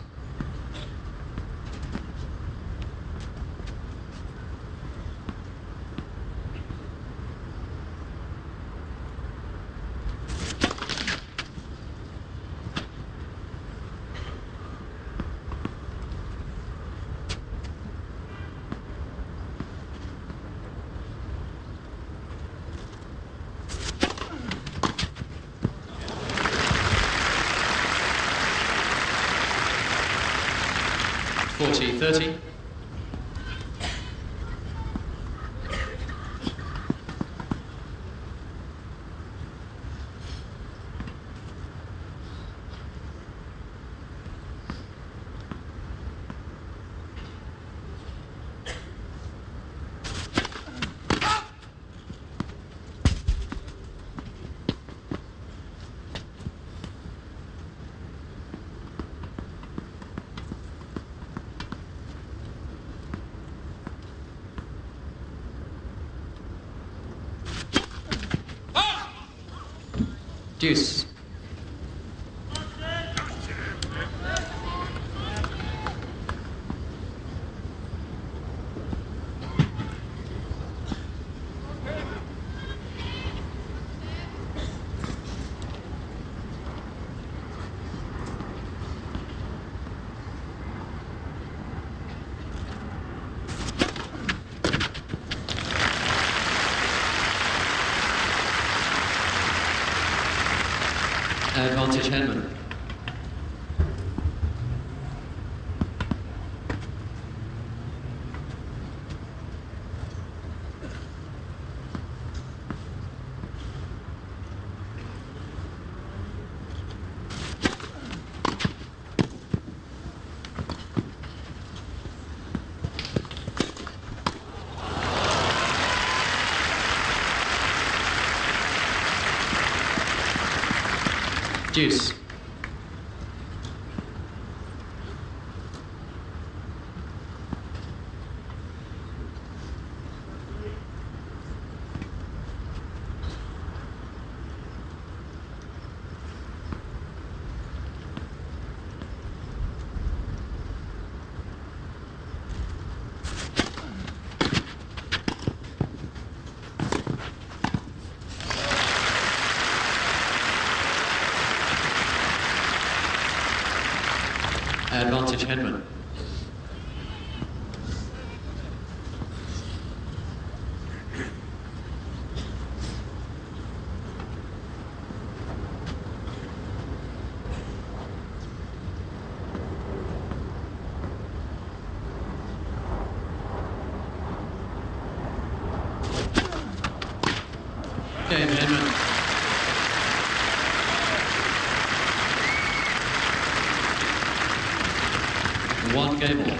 C: $40-30. Deuce. Advantage Henman. Deuce. Advantage Henman. Game Henman. One game all.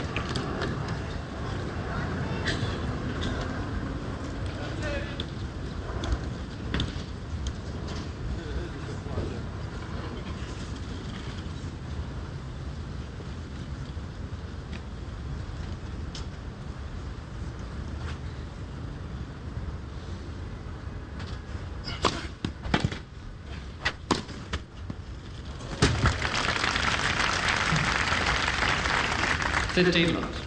C: $15 love.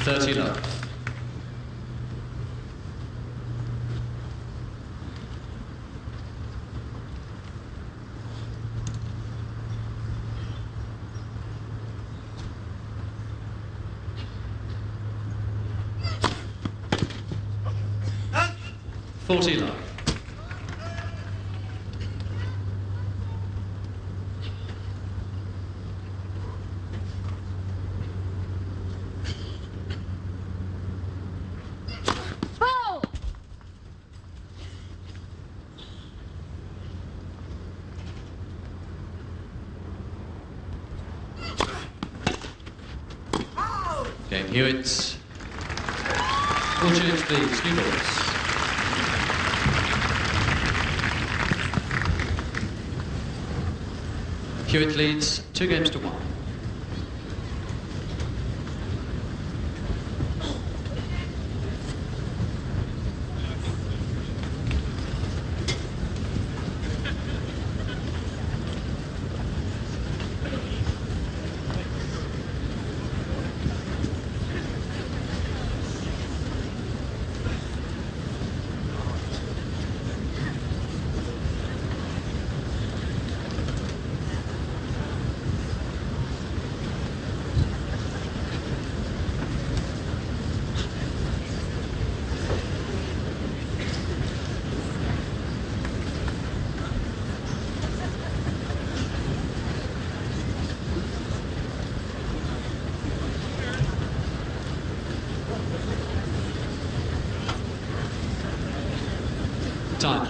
C: $30 love. $40 love. Game Hewitt. We'll change the new balls. Hewitt leads 2-1. Time.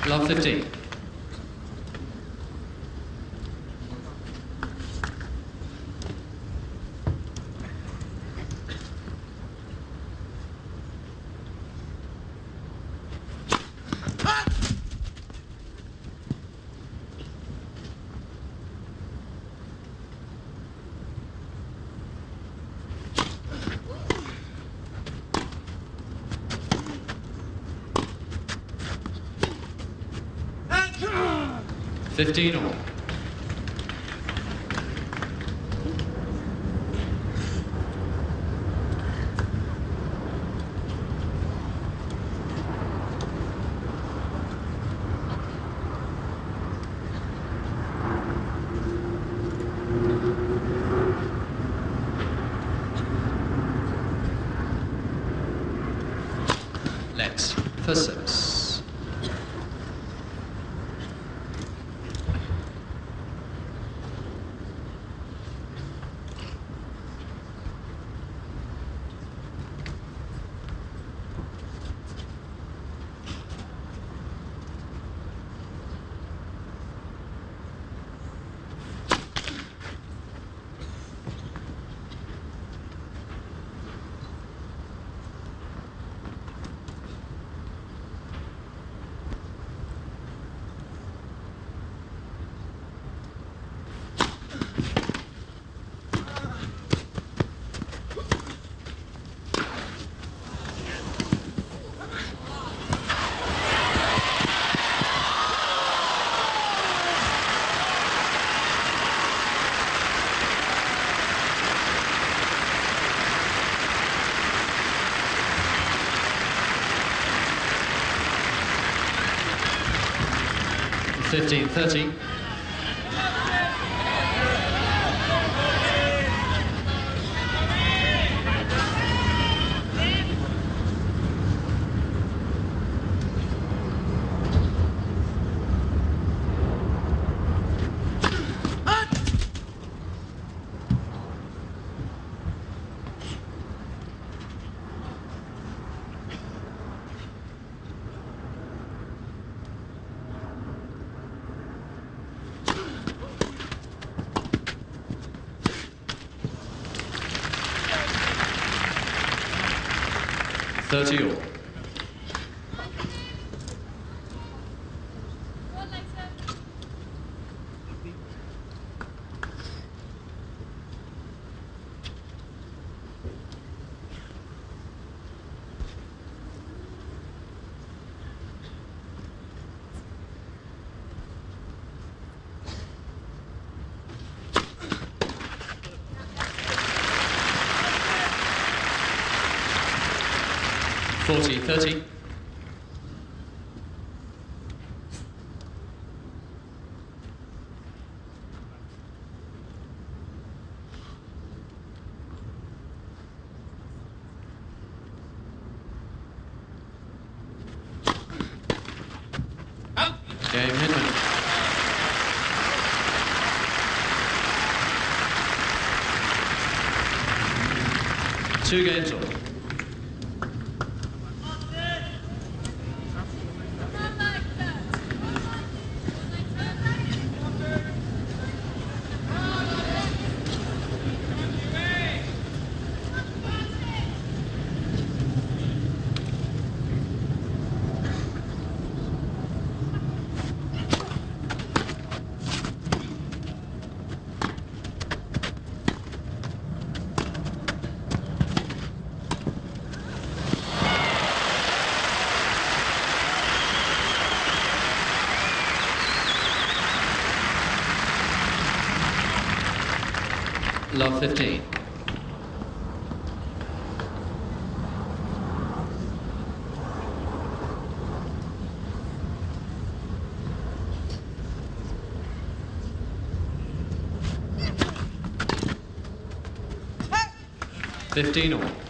C: Love 15. $15 all. First service. $15.30. $30 all. $40.30. Game Henman. Two games all. Love 15. $15 all.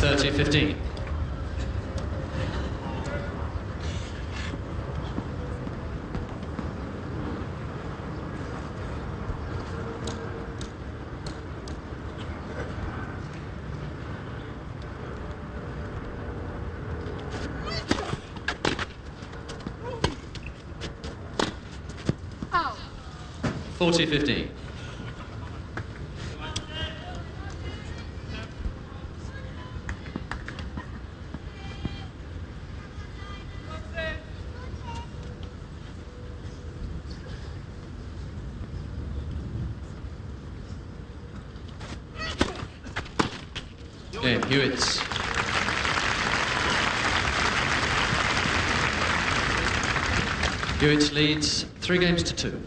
C: $30.15. $40.15. And Hewitt. Hewitt leads 3 games to 2.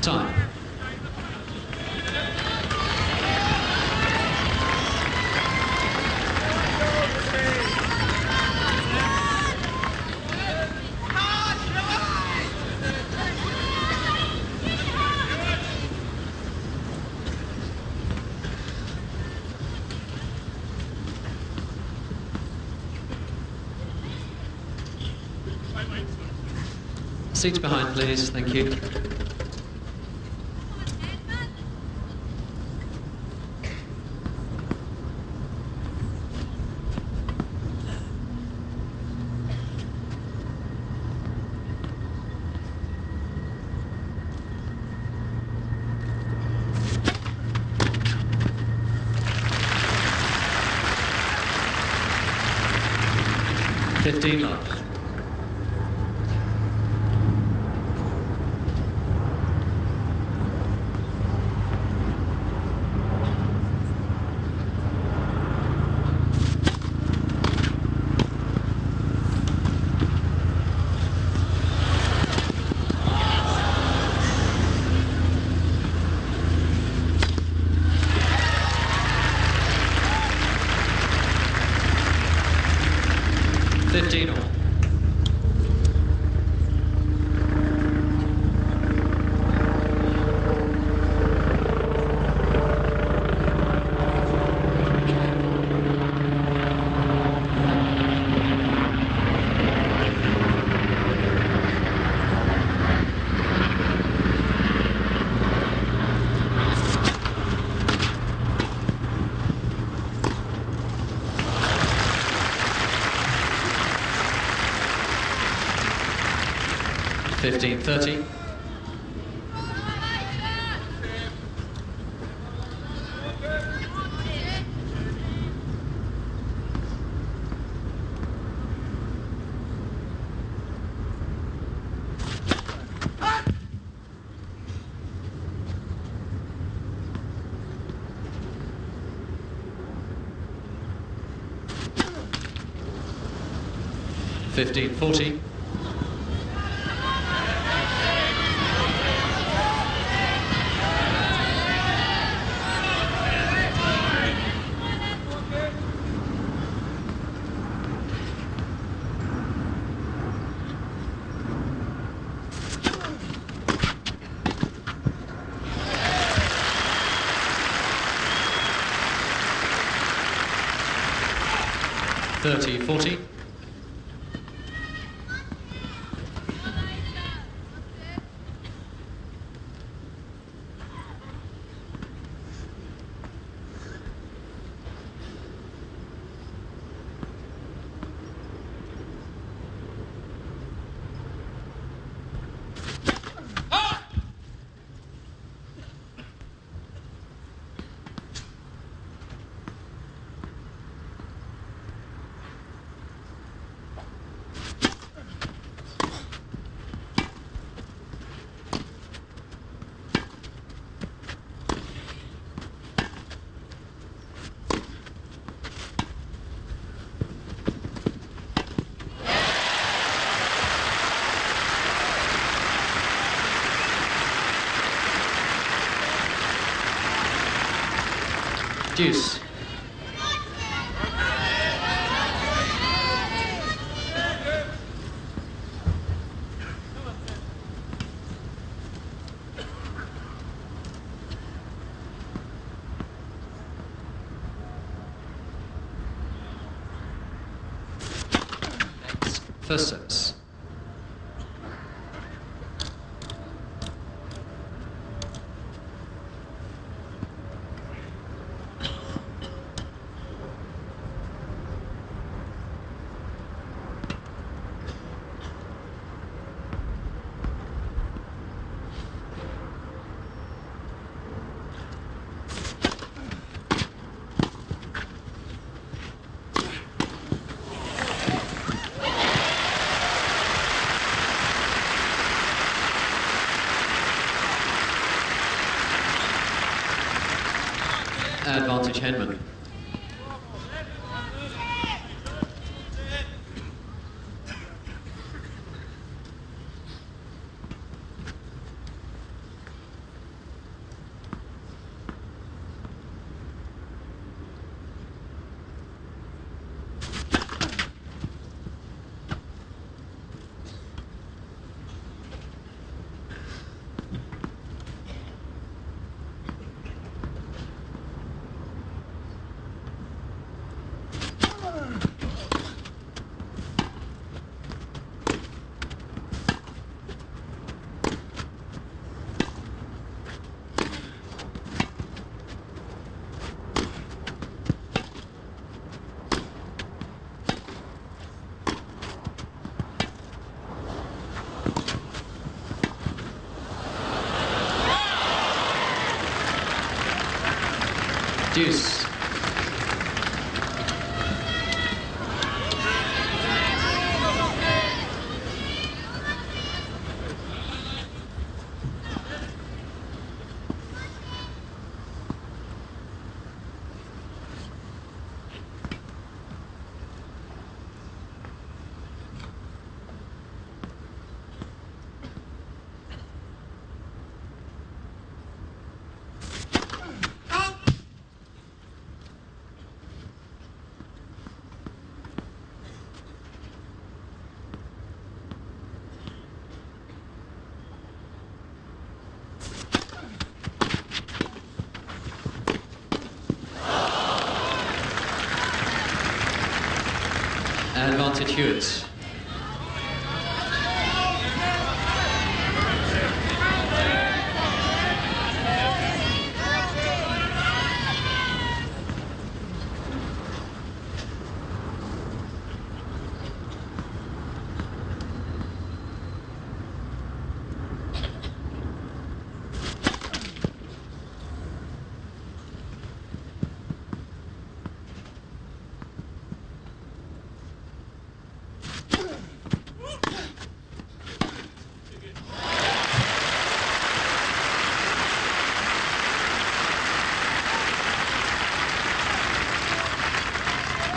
C: Time. Seats behind, please. Thank you. Love. $15.30. $15.40. $30.40. Deuce. First service. Advantage Henman. Deuce. Advantage Hewitt.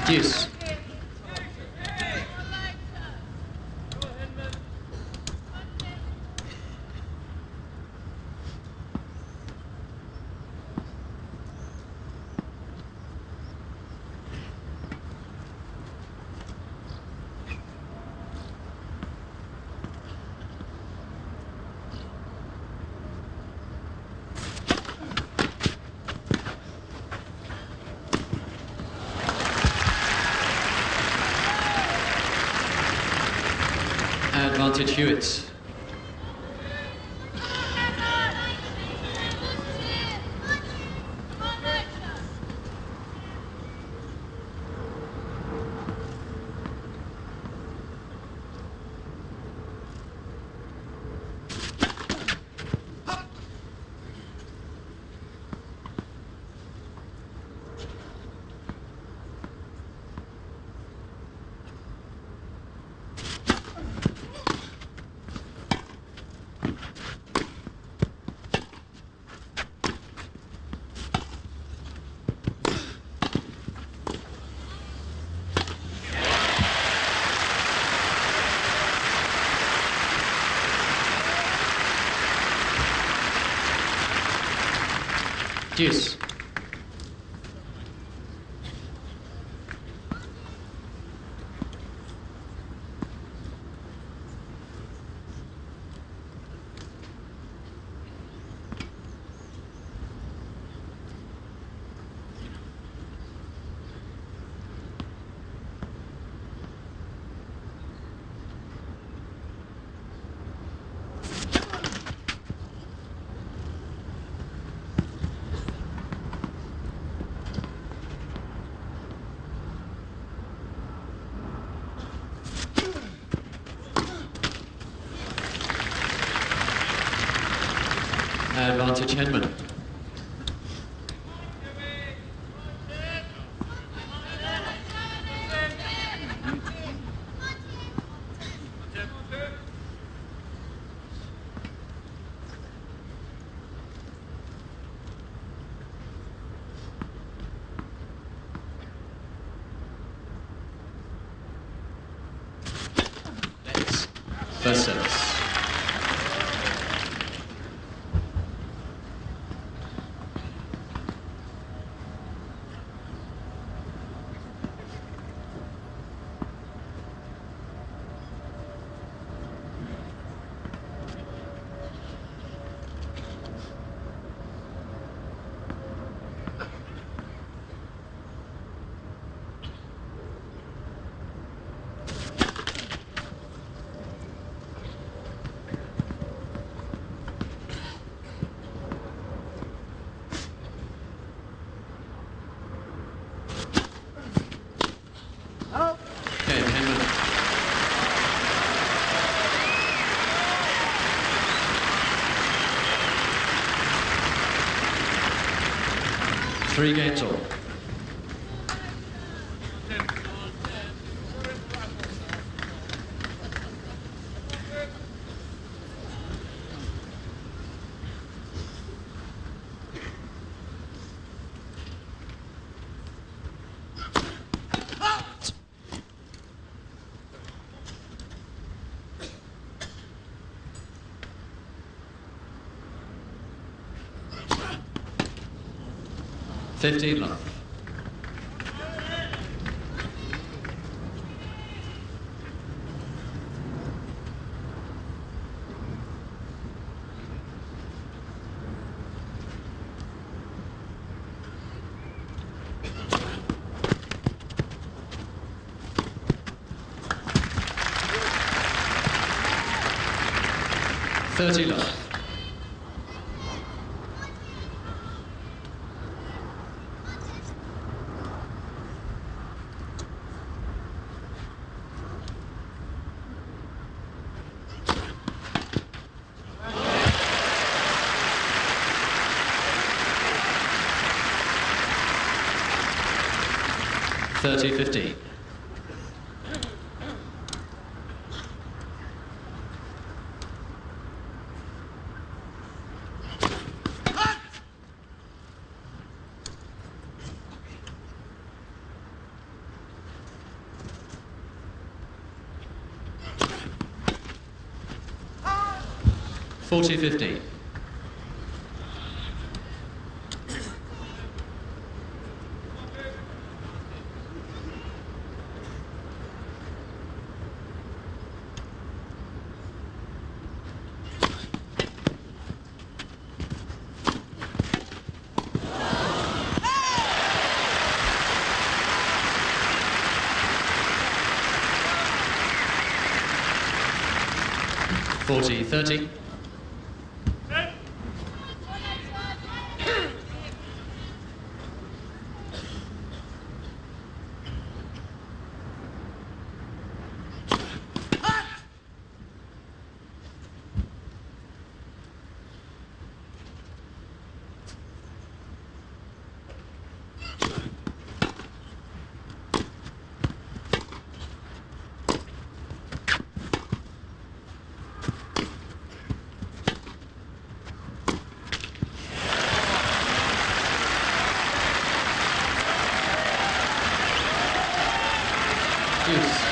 C: Deuce. Advantage Hewitt. Deuce. advantage, Henman. First service. Okay, Henman. Three games all. $15 love. $30 love. $30-15. $40-15. $40-30. Deuce.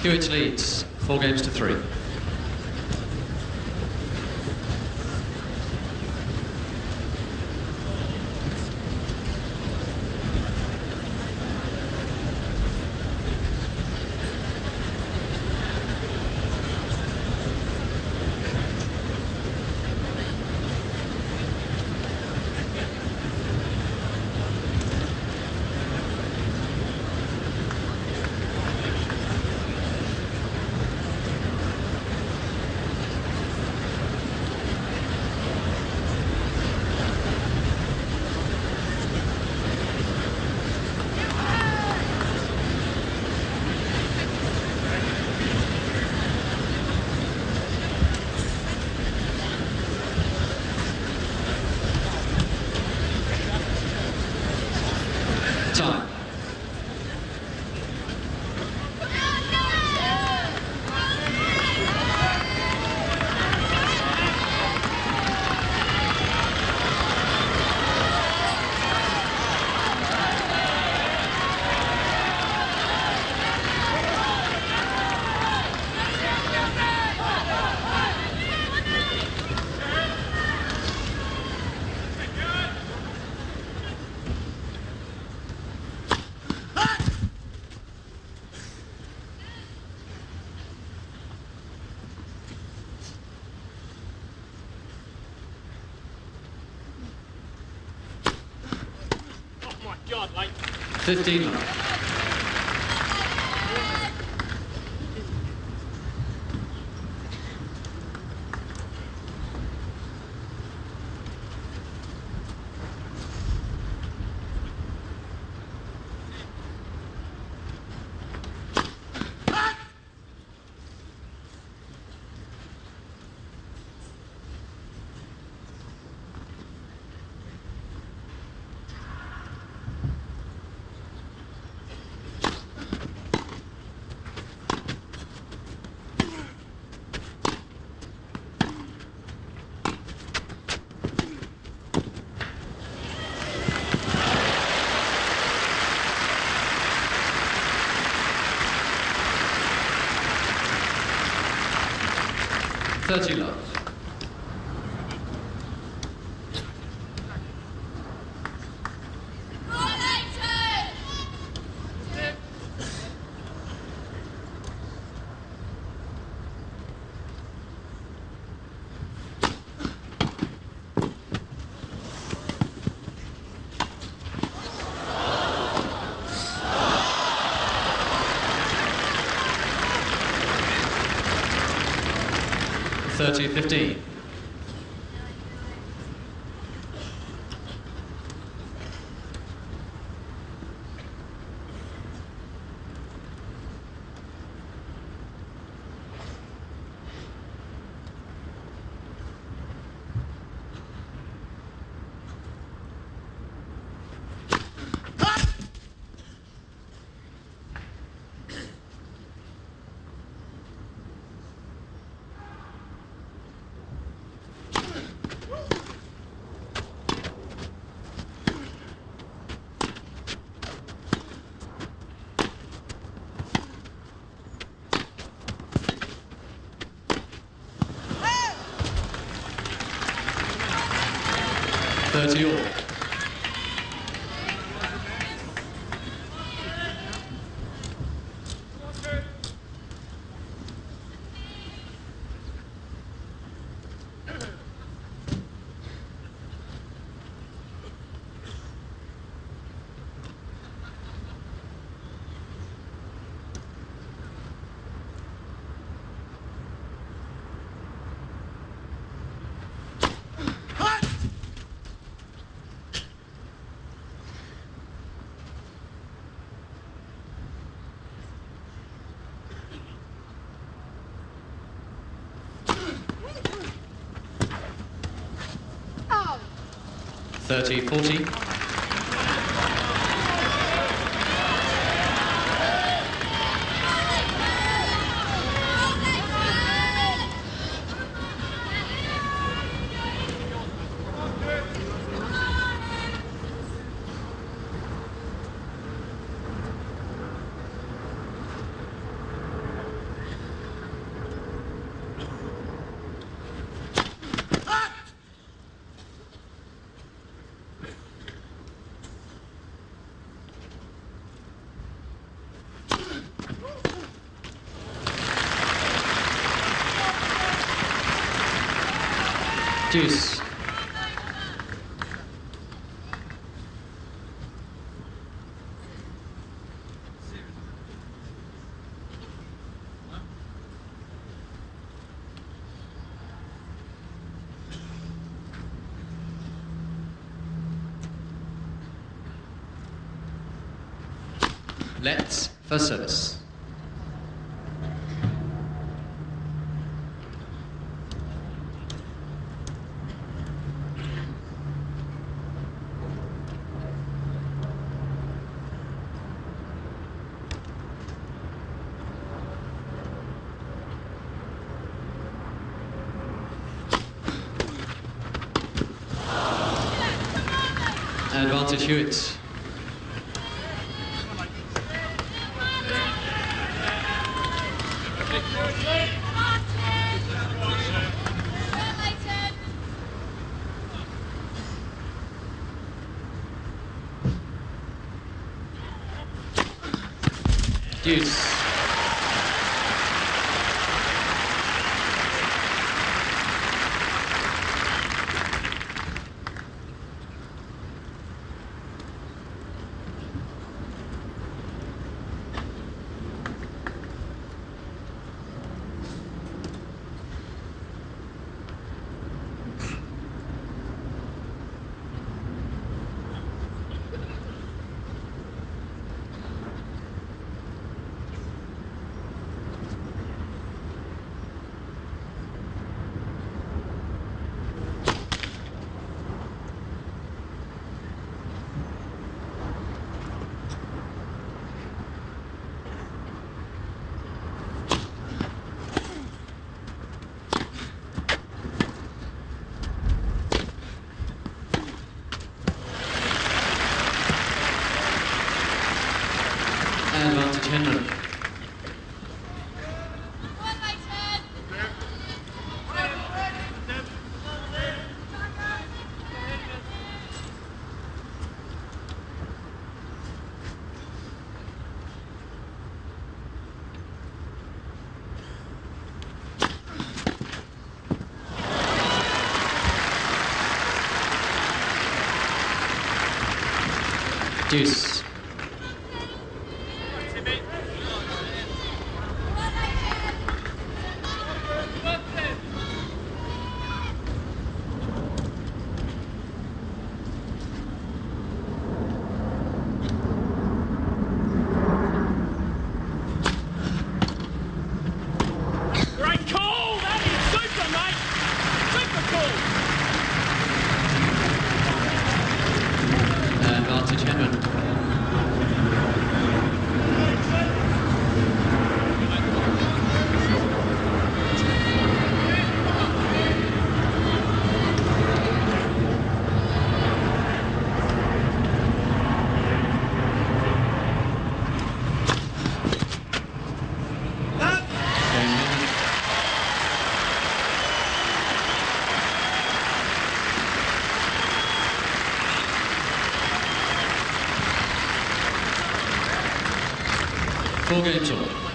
C: Hewitt leads 4-3. Time.
E: God, like
C: 15 love. Thirty love. Thirty 15. Thirty all.
F: Oh.
C: 30 40. Deuce. Let's for service. Advantage Hewitt. Deuce. Advantage Henman. Deuce.
E: Great call! That is super, mate! Super call!
C: Advantage Henman. Henman. Four games all.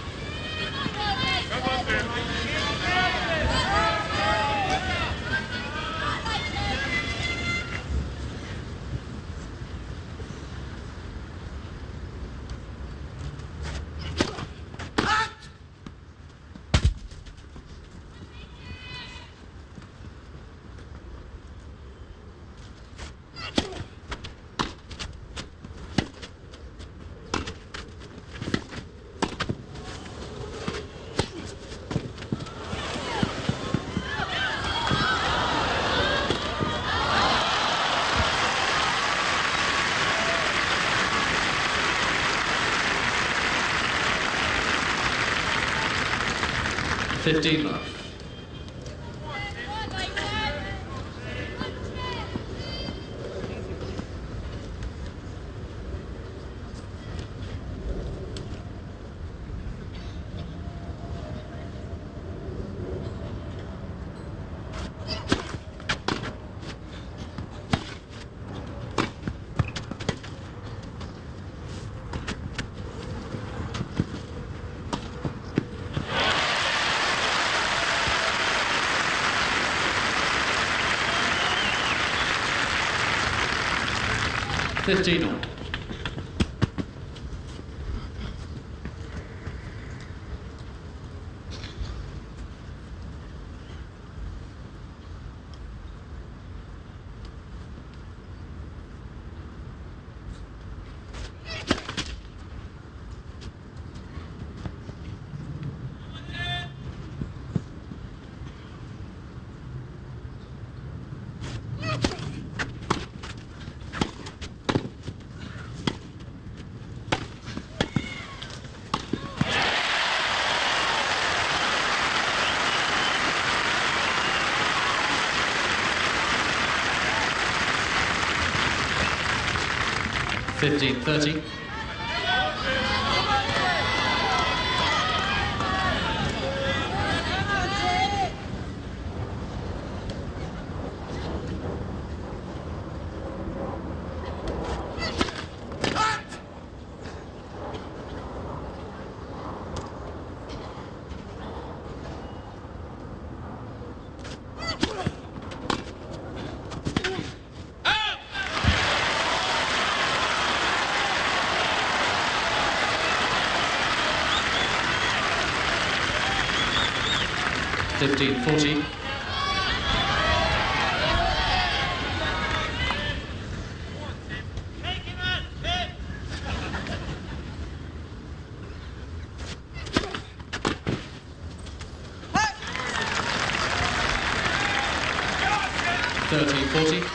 C: $15 love. 15 all. $15.30. $15.40. $13.40.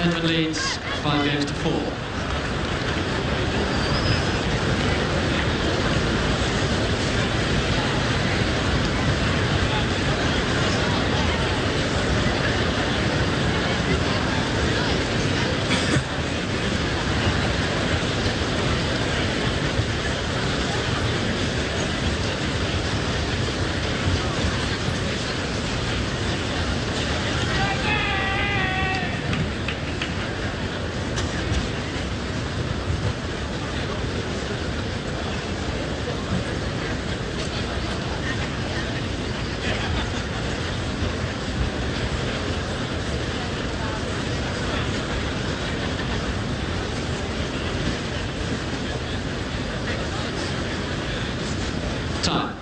C: Henman leads 5 games to 4. Time.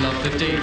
C: Love 15.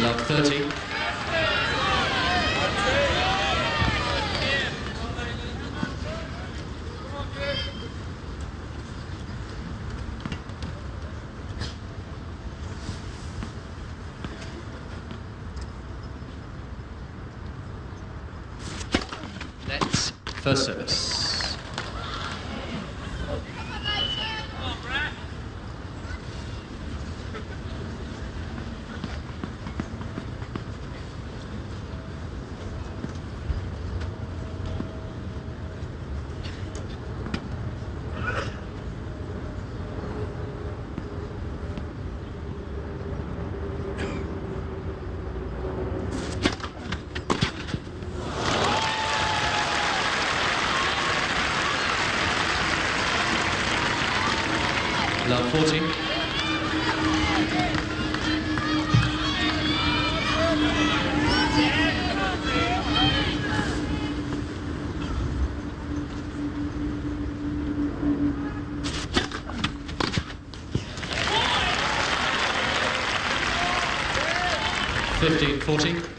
C: Love 30. First service. Love 40. $15.40.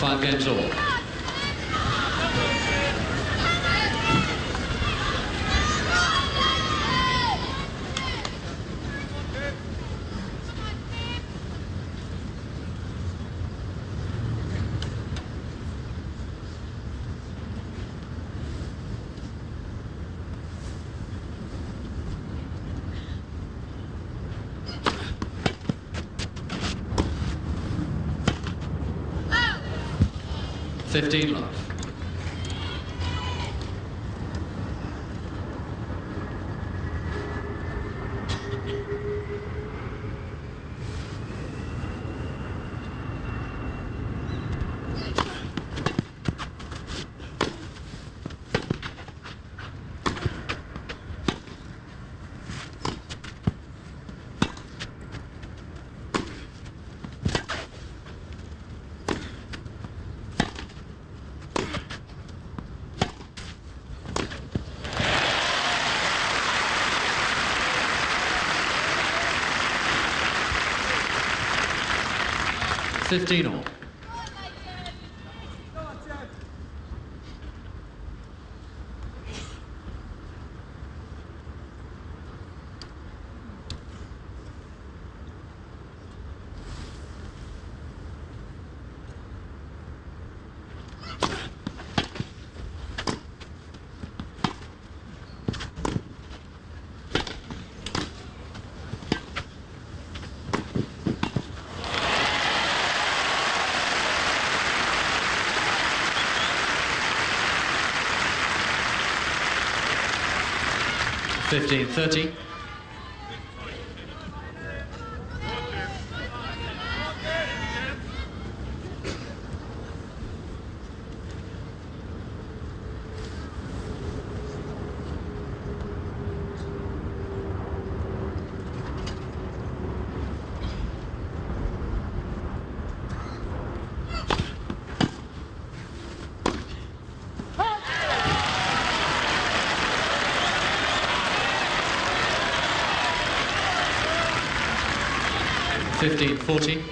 C: 5 games all. $15 love. $15 all. $15.30. $15.40.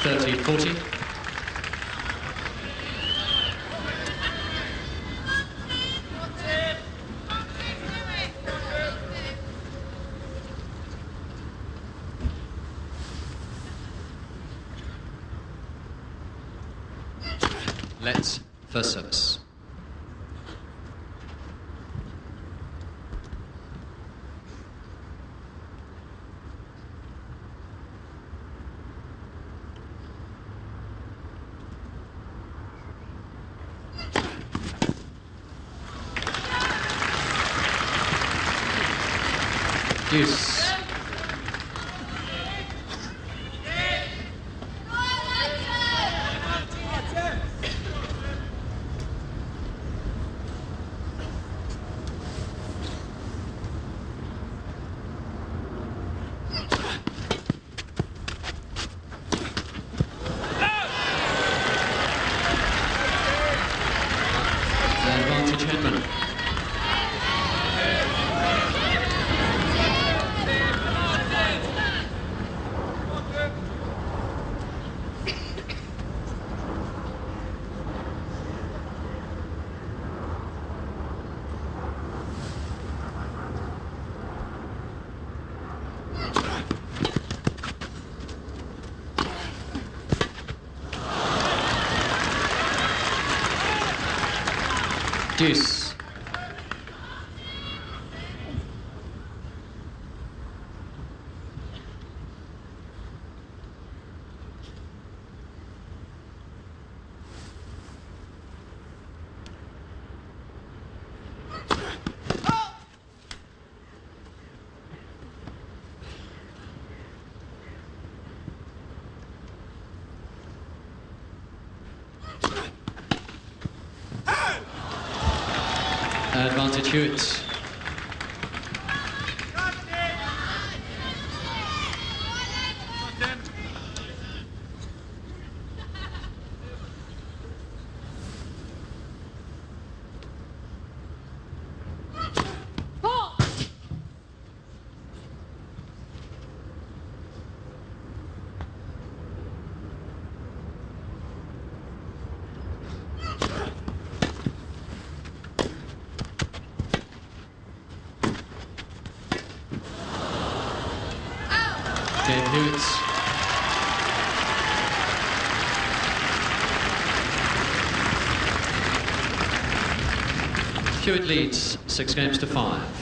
C: $13.40. Let's first service. Deuce. Advantage Henman. Deuce. Advantage Hewitt. Game Hewitt. Hewitt leads 6 games to 5.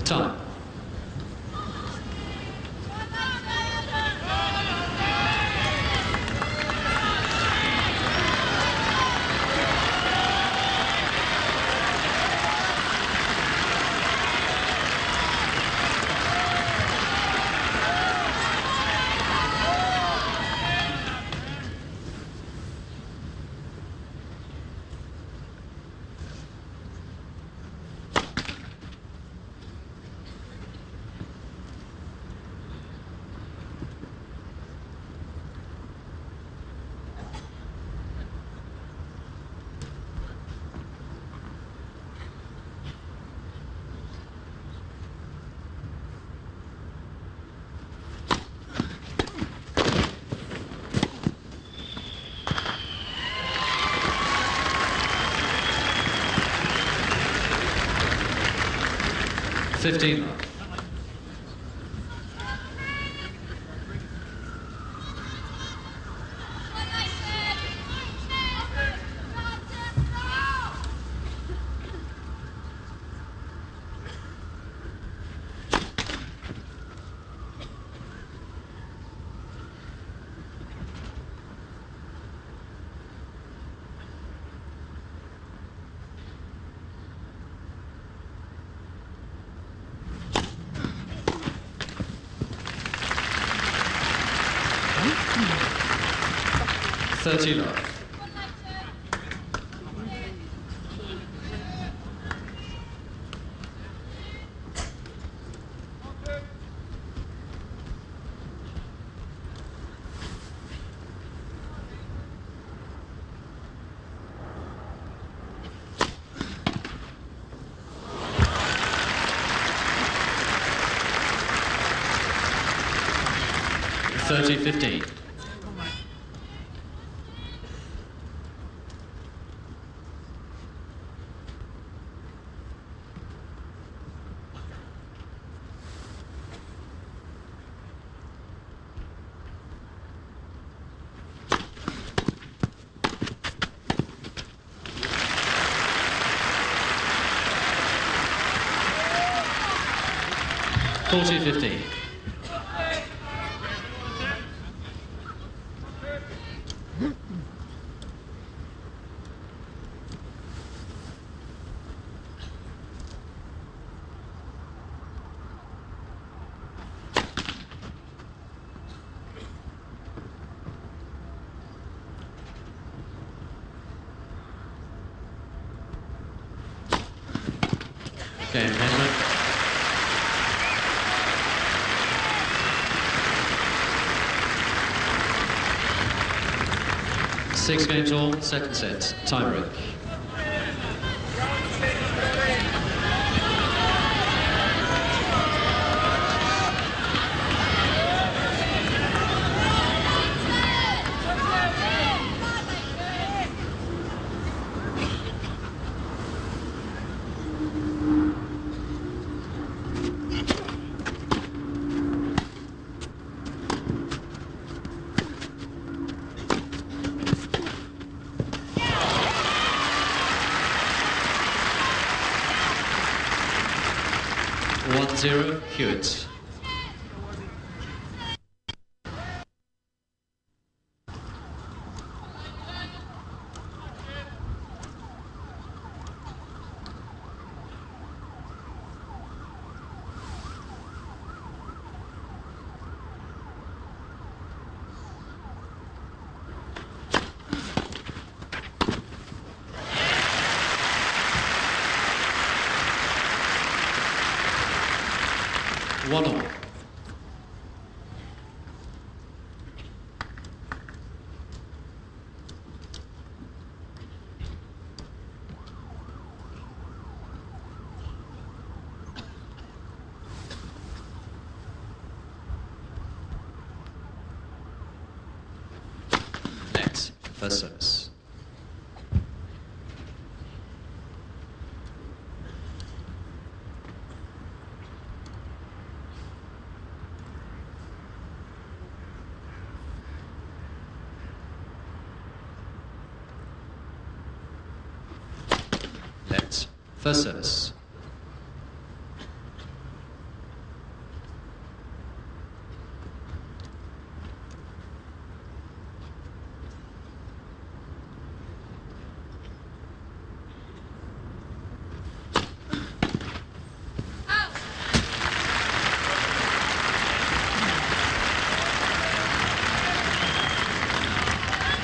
C: Time. $15. $30. 30-15. $40-15. Okay, Henman. 6 games all, second set, time break. Zero, Hewitt. One all. Net, first service. Net, first service.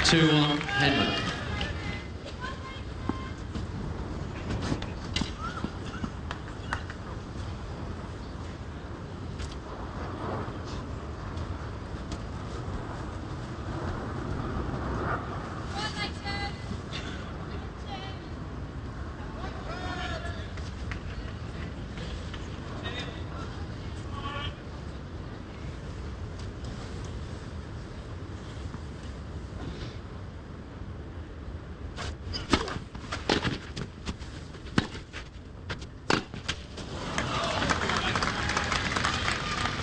C: Two on Henman.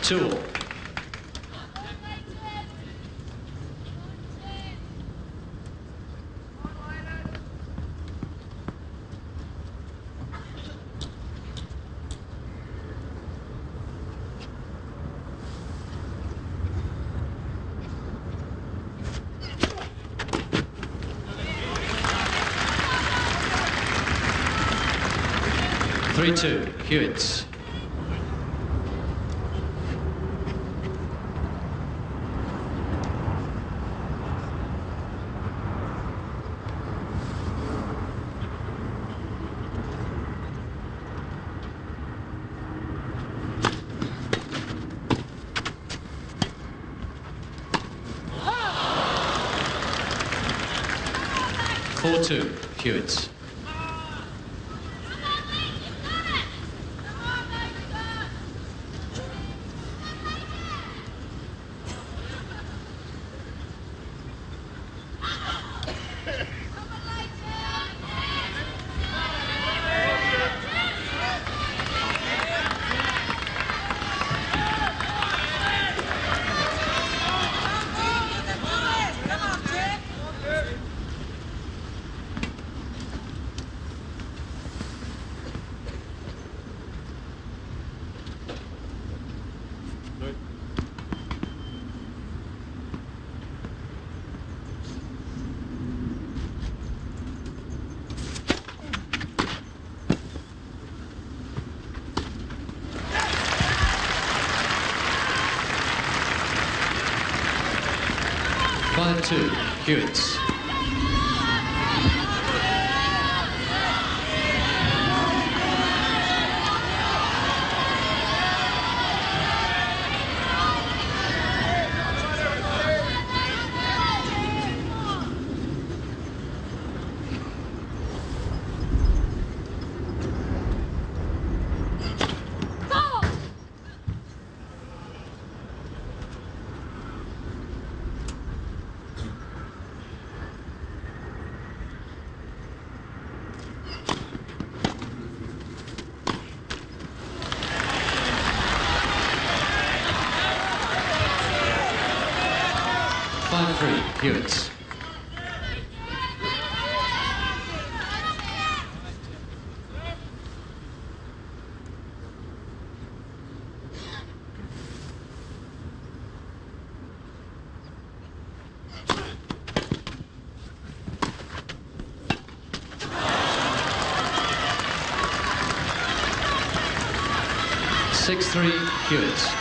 C: Two all. Three-two, Hewitt. Four-two, Hewitt. 5-2, Hewitt. Hewitt. Hewitt.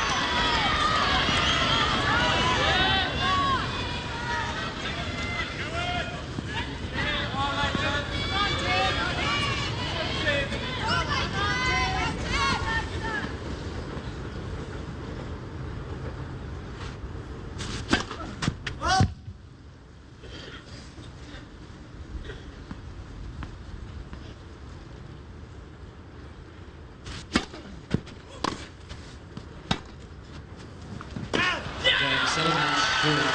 C: Hewitt.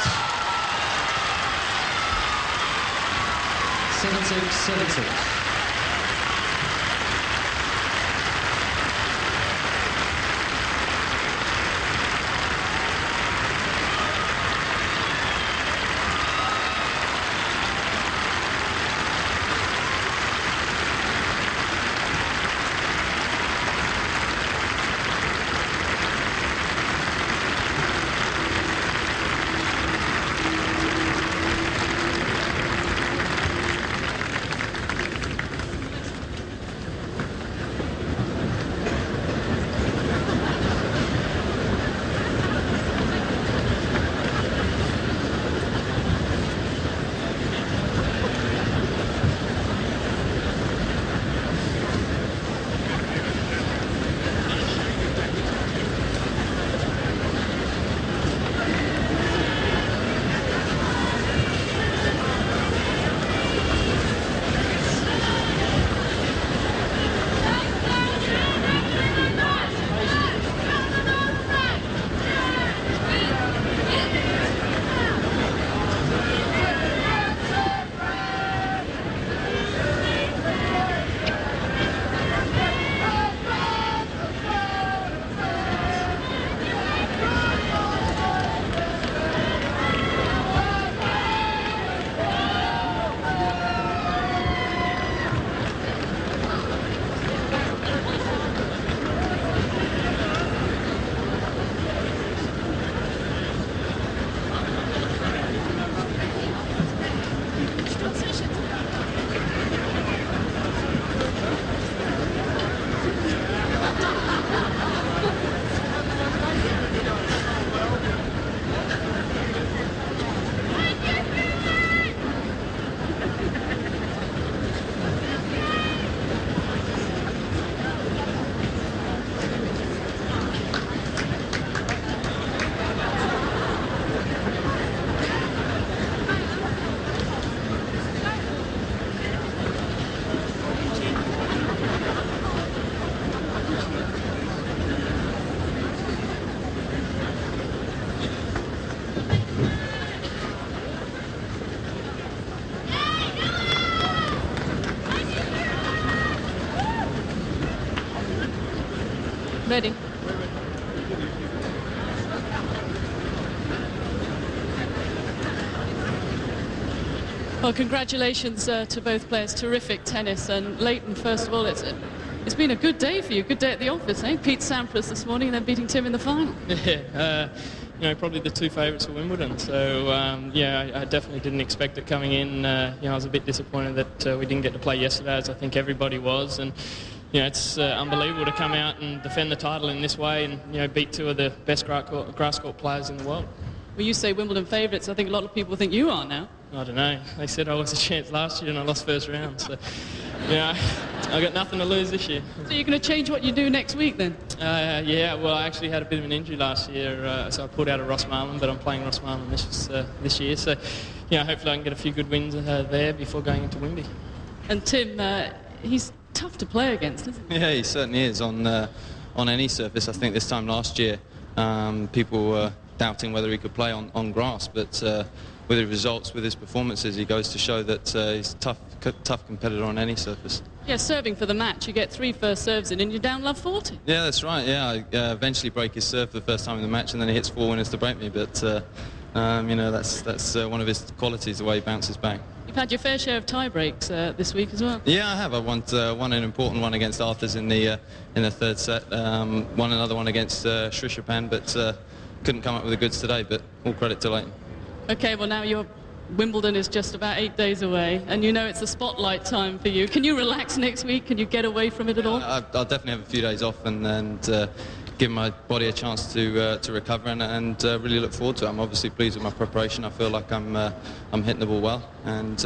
C: 7-6.
G: Ready. Well, congratulations to both players. Terrific tennis. And Leighton, first of all, it's been a good day for you. Good day at the office, eh? Pete Sampras this morning and then beating Tim in the final.
H: Yeah, probably the two favourites for Wimbledon. So, I definitely didn't expect it coming in. I was a bit disappointed that we didn't get to play yesterday, as I think everybody was. And, it's unbelievable to come out and defend the title in this way and, beat two of the best grass court players in the world.
G: Well, you say Wimbledon favourites. I think a lot of people think you are now.
H: I don't know. They said I was a chance last year and I lost first round. So, I got nothing to lose this year.
G: So you're going to change what you do next week then?
H: Yeah, well, I actually had a bit of an injury last year, so I pulled out of Rosmarlin, but I'm playing Rosmarlin this year. So, hopefully I can get a few good wins there before going into Wimby.
G: And Tim, he's tough to play against, isn't he?
I: Yeah, he certainly is on any surface. I think this time last year, people were doubting whether he could play on grass, but with his results, with his performances, he goes to show that he's a tough competitor on any surface.
G: Yeah, serving for the match, you get 3 first serves in and you're down love 40.
I: Yeah, that's right. Yeah, I eventually break his serve for the first time in the match, and then he hits 4 winners to break me. But that's one of his qualities, the way he bounces back.
G: You've had your fair share of tie breaks this week as well.
I: Yeah, I have. I won an important one against Arthurs in the third set. Won another one against Srishapan, but couldn't come up with the goods today. But all credit to Leighton.
G: Okay, well now your Wimbledon is just about 8 days away, and you know it's the spotlight time for you. Can you relax next week? Can you get away from it at all?
I: I'll definitely have a few days off and give my body a chance to recover and really look forward to it. I'm obviously pleased with my preparation. I feel like I'm hitting the ball well, and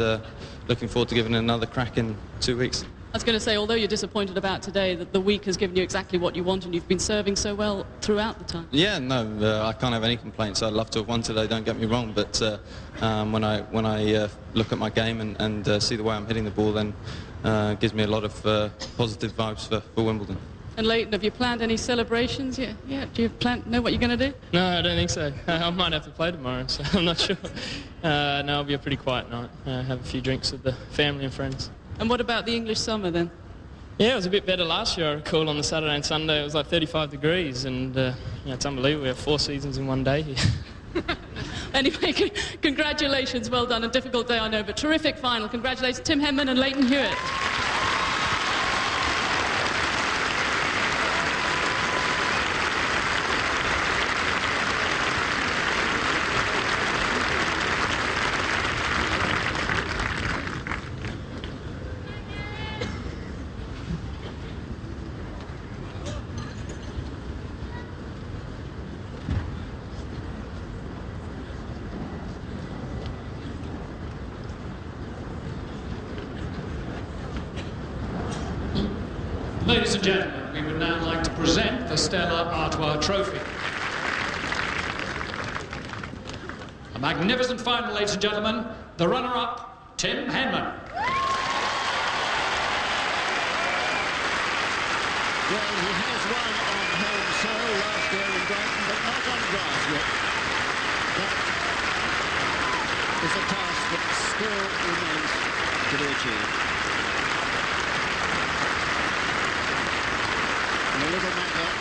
I: looking forward to giving it another crack in 2 weeks.
G: I was going to say, although you're disappointed about today, that the week has given you exactly what you want, and you've been serving so well throughout the time.
I: Yeah, no, I can't have any complaints. I'd love to have won today, don't get me wrong, but when I look at my game and see the way I'm hitting the ball, then it gives me a lot of positive vibes for Wimbledon.
G: And Leighton, have you planned any celebrations yet? Yeah, do you know what you're going to do?
H: No, I don't think so. I might have to play tomorrow, so I'm not sure. No, it'll be a pretty quiet night. Have a few drinks with the family and friends.
G: And what about the English summer then?
H: Yeah, it was a bit better last year, I recall. On the Saturday and Sunday it was like 35 degrees, and it's unbelievable. We have 4 seasons in one day here.
G: Anyway, congratulations, well done. A difficult day, I know, but terrific final. Congratulations, Tim Henman and Leighton Hewitt.
C: Ladies and gentlemen, we would now like to present the Stella Artois Trophy. A magnificent final, ladies and gentlemen. The runner-up, Tim Henman.
A: Well, he has won on home soil last year in Brighton, but not on grass yet. That is a task that still remains to be achieved. A little matter of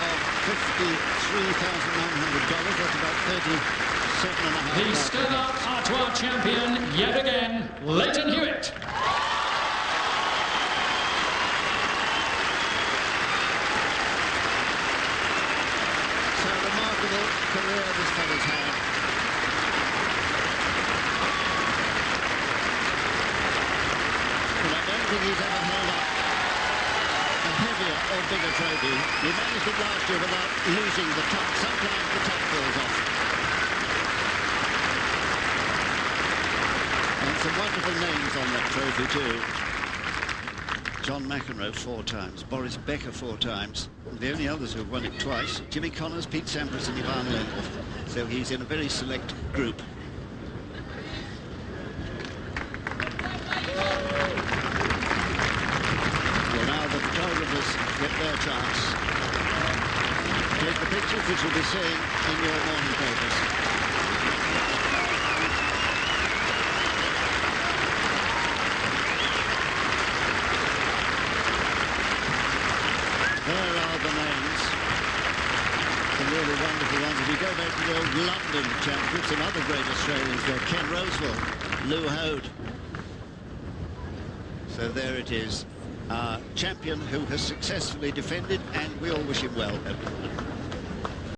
A: $53,900, that's about 37.5.
C: The Stella Artois champion, yet again, Leighton Hewitt.
A: So remarkable career this fellow's had. But I don't think he's ever held up a heavier or bigger trophy. He managed it last year without losing the top. Sometimes the top falls off. And some wonderful names on that trophy too. John McEnroe 4 times, Boris Becker 4 times. The only others who've won it twice, Jimmy Connors, Pete Sampras and Ivan Lendl. So he's in a very select group. Well, now the photographers get their chance. Take the pictures which you'll be seeing in your morning papers. There are the names, the really wonderful ones. If you go back to the old London championships, some other great Australians there, Ken Rosewell, Lou Hode. So there it is, our champion who has successfully defended, and we all wish him well.